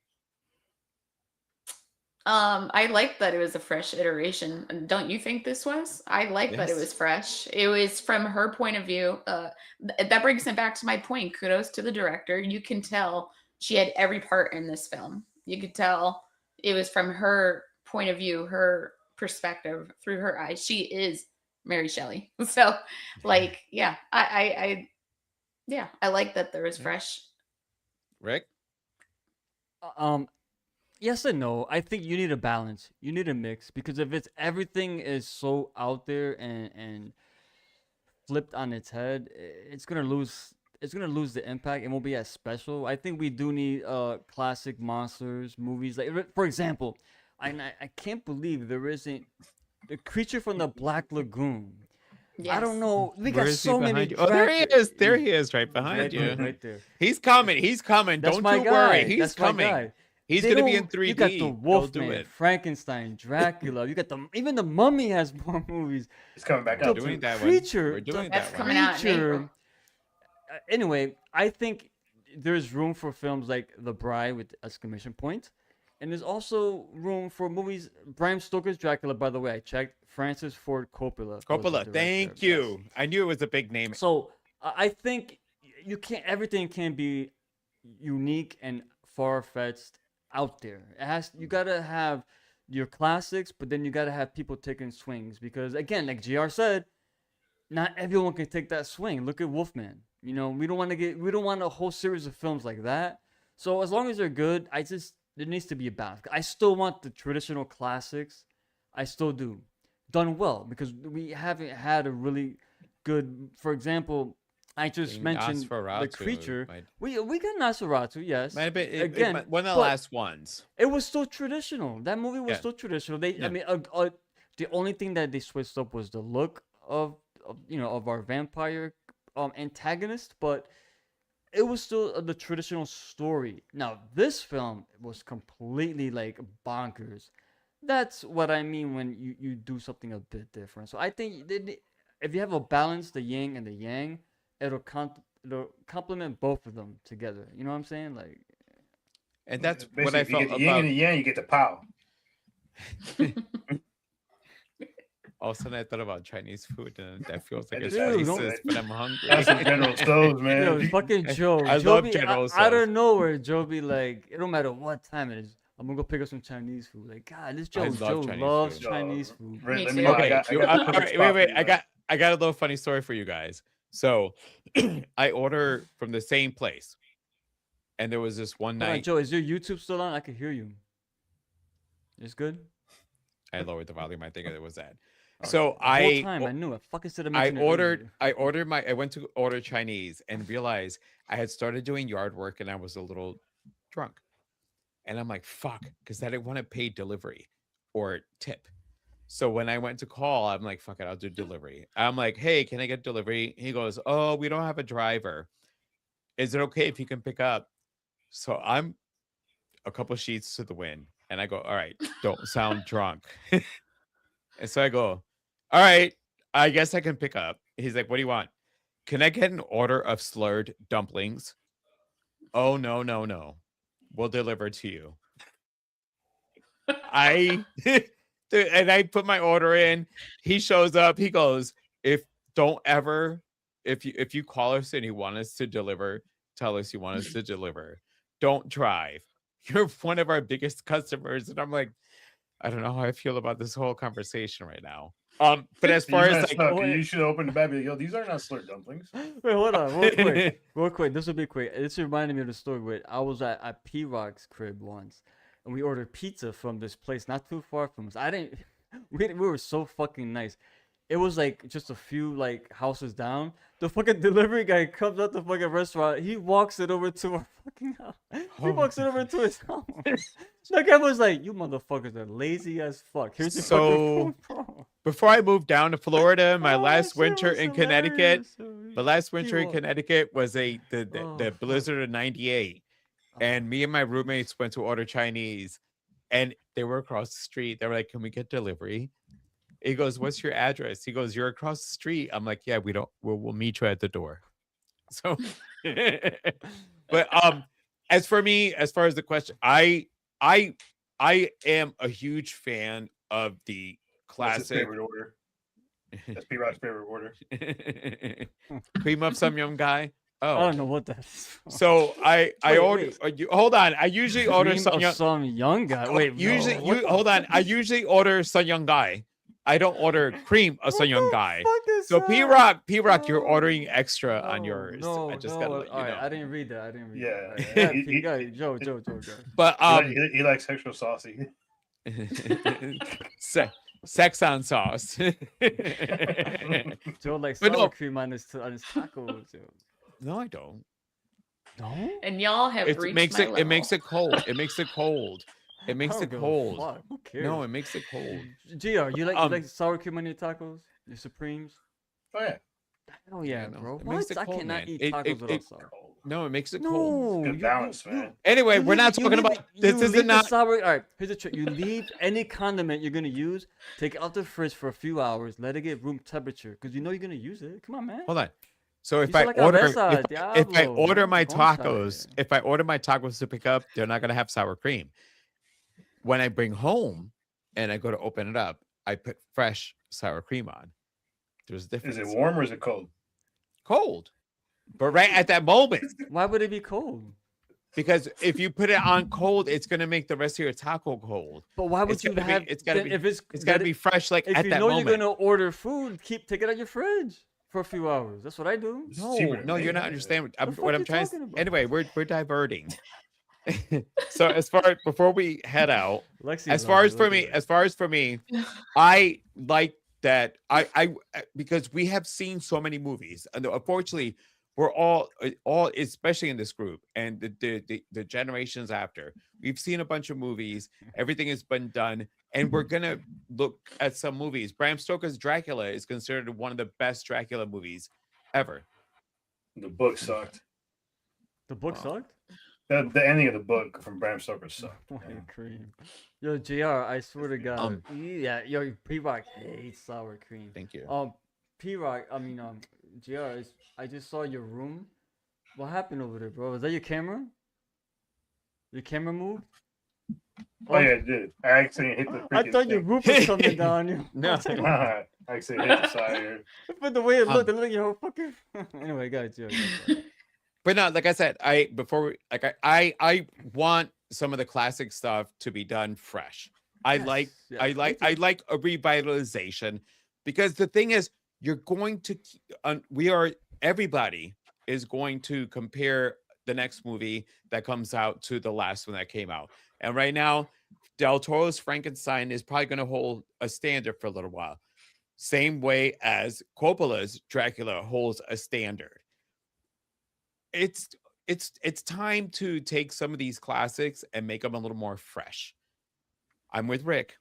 I like that it was a fresh iteration. Don't you think this was? I like that it Yes. was fresh. It was from her point of view. That brings it back to my point. Kudos to the director. You can tell she had every part in this film. You could tell it was from her point of view, her perspective, through her eyes. She is Mary Shelley. So, like, yeah, I like that there was fresh. Rick? Yes and no. I think you need a balance. You need a mix, because if it's everything is so out there and flipped on its head, it's gonna lose the impact. It won't be as special. I think we do need classic monsters movies. Like, for example, I can't believe there isn't the creature from the Black Lagoon. I don't know. We got so many. Oh, there he is. There he is, right behind you. Right there. He's coming. He's coming. That's Don't my you guy. worry. He's That's my coming. guy. He's They gonna be in don't- 3D. You got the They'll do Wolfman, it. Frankenstein, Dracula. You got even the Mummy has more movies. It's coming back We're out. doing that one. Creature. We're doing That's that coming one. out in April. Anyway, I think there's room for films like The Bride with exclamation point, and there's also room for movies. Bram Stoker's Dracula, by the way, I checked. Francis Ford Coppola. was the Coppola, director, thank yes. you. I knew it was a big name. So I think you can't. Everything can be unique and far fetched out there. You gotta have your classics, but then you gotta have people taking swings, because again, like JR said, not everyone can take that swing. Look at Wolfman. We don't want a whole series of films like that. So as long as they're good, there needs to be a balance. I still want the traditional classics. I still do. Done well, because we haven't had a really good, for example, I just mentioned the Nosferatu creature. might- We got Nosferatu, yes. Might have been, Again, one of the but last ones. It was still traditional. That movie was Yeah. still traditional. Yeah. I mean, the only thing that they switched up was the look of our vampire antagonist, but it was still the traditional story. Now, this film was completely like bonkers. That's what I mean when you do something a bit different. So I think if you have a balance, the yin and the yang, it'll complement both of them together. You know what I'm saying? Like, And that's Basically, what I if you felt get the yin about. and the yang, you get the pow. All of a sudden, I thought about Chinese food, and that feels like it's Dude, racist, but I'm hungry. That's some General Tso's, man. yo, fucking Joe. I Joe love be- General Out Tso's. of nowhere, Joe be like, it don't matter what time it is. I'm gonna go pick up some Chinese food. Like, God, this Joe love Chinese loves food. Chinese food. Let Me me too. know. Okay, I got the all perfect right, spot wait. for you, I got a little funny story for you guys. So, I order from the same place, and there was this one Hold on, night. Joe, is your YouTube still on? I can hear you. It's good. I lowered the volume. I think it was that. Alright. So The whole time I knew it. Fucking said I went to order Chinese and realized I had started doing yard work and I was a little drunk. And I'm like, fuck, because I didn't want to pay delivery or tip. So when I went to call, I'm like, fuck it, I'll do delivery. I'm like, hey, can I get delivery? He goes, oh, we don't have a driver. Is it okay if you can pick up? So I'm a couple sheets to the wind. And I go, all right, don't sound drunk. And so I go, all right, I guess I can pick up. He's like, what do you want? Can I get an order of slurred dumplings? Oh, no. We'll deliver to you. The And I put my order in. He shows up. He goes, if you call us and you want us to deliver, tell us you want us to deliver. Don't drive. You're one of our biggest customers. And I'm like, I don't know how I feel about this whole conversation right now. But as far as like, you should open the bag. And yo, these are not slurred dumplings. Wait, hold on, real quick. This will be quick. This reminded me of the story where I was at P Rock's crib once, and we ordered pizza from this place not too far from us. We were so fucking nice. It was like just a few like houses down. The fucking delivery guy comes out the fucking restaurant. He walks it over to our fucking house. He walks it over to his house. The guy was like, "You motherfuckers are lazy as fuck." Here's your fucking food, bro. Before I moved down to Florida, my last winter in Connecticut, the last winter in Connecticut was the blizzard of '98, and me and my roommates went to order Chinese, and they were across the street. They were like, "Can we get delivery?" He goes, "What's your address?" He goes, "You're across the street." I'm like, "Yeah, we'll meet you at the door." So, but as for me, as far as the question, I am a huge fan of the classic. What's his favorite order? That's P-Rock's favorite order. Cream of some young guy. Oh, I don't know what that is. So I order. Hold on. I usually order some young guy. Wait, hold on. I usually order some young guy. I don't order cream of some young guy. So P-Rock, you're ordering extra on yours. I just gotta let you know. I didn't read that. Joe. But he likes extra saucy. Sex on sauce. Joe likes sour cream on his tacos. No, I don't. No. And y'all have reached my level. It makes it cold. It makes it cold. It makes it cold. Who cares? No, it makes it cold. GR, you like sour cream on your tacos? Your Supremes? Oh yeah. Hell yeah, bro. It makes it cold, I cannot man. eat tacos without sour. No, it makes it cold. Good balance, man. Anyway, we're not talking about this. Is not sour. All right, here's the trick. You leave any condiment you're gonna use, take it out the fridge for a few hours, let it get room temperature, because you know you're gonna use it. Come on, man. Hold on. So if I order my tacos to pick up, they're not gonna have sour cream. When I bring home and I go to open it up, I put fresh sour cream on. There's a difference. Is it warm or is it cold? Cold. But right at that moment. Why would it be cold? Because if you put it on cold, it's gonna make the rest of your taco cold. But why would you have? It's gotta be fresh. Like at that moment. If you know you're gonna order food, take it out your fridge for a few hours. That's what I do. No, you're not understanding what I'm trying to. Anyway, we're diverting. So before we head out, as far as for me, I like that I because we have seen so many movies, and unfortunately we're all especially in this group and the generations after, we've seen a bunch of movies. Everything has been done, and we're gonna look at some movies. Bram Stoker's Dracula is considered one of the best Dracula movies ever. The book sucked. The book sucked? The ending of the book from Bram Stoker sucked. Cream. Yo, JR, I swear to God. Yo, P-Rock hates sour cream. Thank you. P-Rock, JR, I just saw your room. What happened over there, bro? Is that your camera? Your camera moved? Oh yeah, it did. I actually hit the I thought your roof was coming down. No. I actually hit the side here. But the way it looked, your whole fucking... Anyway, guys, But no, like I said, I want some of the classic stuff to be done fresh. I like a revitalization, because the thing is, you're going to everybody is going to compare the next movie that comes out to the last one that came out. And right now, Del Toro's Frankenstein is probably going to hold a standard for a little while. Same way as Coppola's Dracula holds a standard. It's time to take some of these classics and make them a little more fresh. I'm with Rick.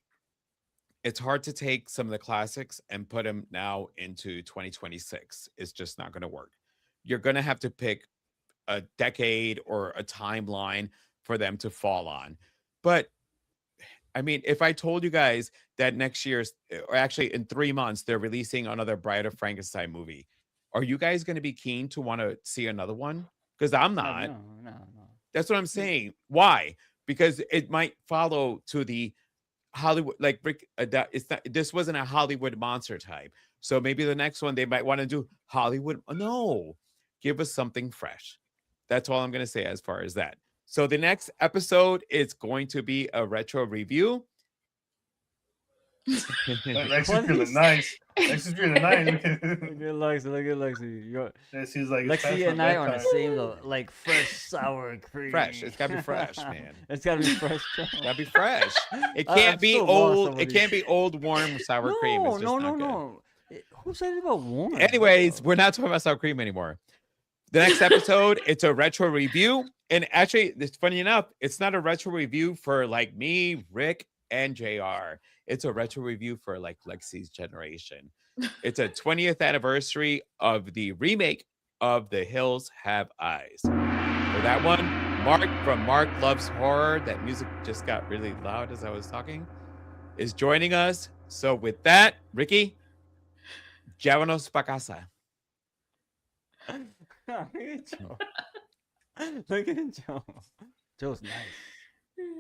It's hard to take some of the classics and put them now into 2026. It's just not going to work. You're going to have to pick a decade or a timeline for them to fall on. But I mean, if I told you guys that next year, or actually in 3 months, they're releasing another Bride of Frankenstein movie, are you guys going to be keen to want to see another one? Because I'm not. No. That's what I'm saying. Why? Because it might follow to the Hollywood, like Rick, it's not. This wasn't a Hollywood monster type. So maybe the next one they might want to do Hollywood. No, give us something fresh. That's all I'm gonna say as far as that. So the next episode is going to be a retro review. Lex is feeling nice. Lex is feeling nice. Look at Lexi. Look at Lexi. She's like, Lexi and I are on the same level, like fresh sour cream. Fresh. It's gotta be fresh, man. It's gotta be fresh. It's gotta be fresh. It I'm can't be still lost old. over It can't be old, warm sour cream. It's just not good. Who said about warm? Anyways, we're not talking about sour cream anymore. The next episode, it's a retro review. And actually, it's funny enough, it's not a retro review for like me, Rick, and JR. It's a retro review for like Lexi's generation. It's a 20th anniversary of the remake of The Hills Have Eyes. For that one, Mark from Mark Loves Horror, that music just got really loud as I was talking, is joining us. So with that, Ricky, llévanos pa casa. Look at Joe. Look at Joe. Joe's nice.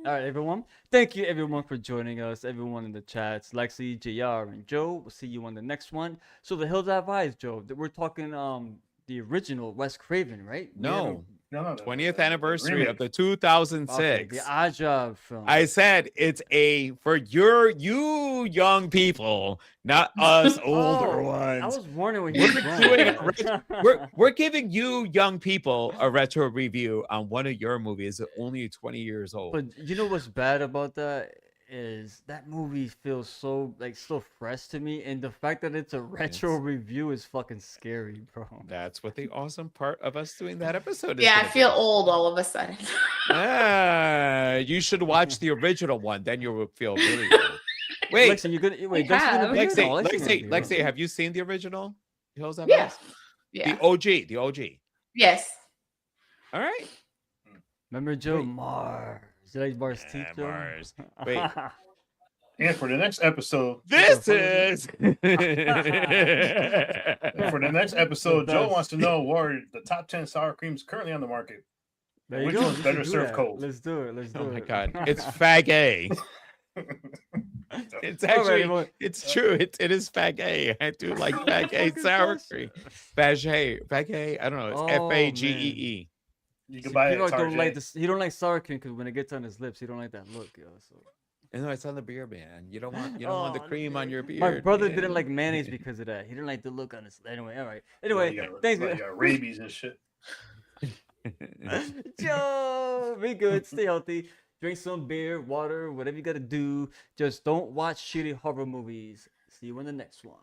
All right, everyone. Thank you, everyone, for joining us. Everyone in the chats, Lexi, JR, and Joe. We'll see you on the next one. So The Hills Have Eyes, Joe. We're talking the original Wes Craven, right? No. No. 20th anniversary of the 2006. Okay, the Aja film. I said it's for you young people, not us older ones. I was wondering when you were going. We're giving you young people a retro review on one of your movies, only 20 years old. But you know what's bad about that is that movie feels so fresh to me, and the fact that it's a retro review is fucking scary, bro. That's what the awesome part of us doing that episode is. Yeah, I feel old all of a sudden. You should watch the original one, then you will feel really old. Wait, Lexi, you're gonna wait. Lexi, have you seen the original Hills Have Yeah. Eyes? Yeah. The OG. Yes. All right. Remember Joe Mars? You like Mars teeth, Joe? Mars. Wait. And for the next episode, This is for the next episode, Joe wants to know what are the top 10 sour creams currently on the market. There you Which go. one's We better should do served that. cold? Let's do it. Oh my god. It's fag A. It's actually it's true. It is fag A. I do like fag A sour cream. Fag A. I don't know. It's Fagee. You can buy it at Target. He don't like sour cream because when it gets on his lips, he don't like that look, yo. So. No, it's on the beard, man. You don't want the cream on your beard. My brother man. didn't like mayonnaise because of that. He didn't like the look on his. Anyway, all right. Anyway, thanks. You got rabies and shit. Joe, be good, stay healthy, drink some beer, water, whatever you gotta do. Just don't watch shitty horror movies. See you in the next one.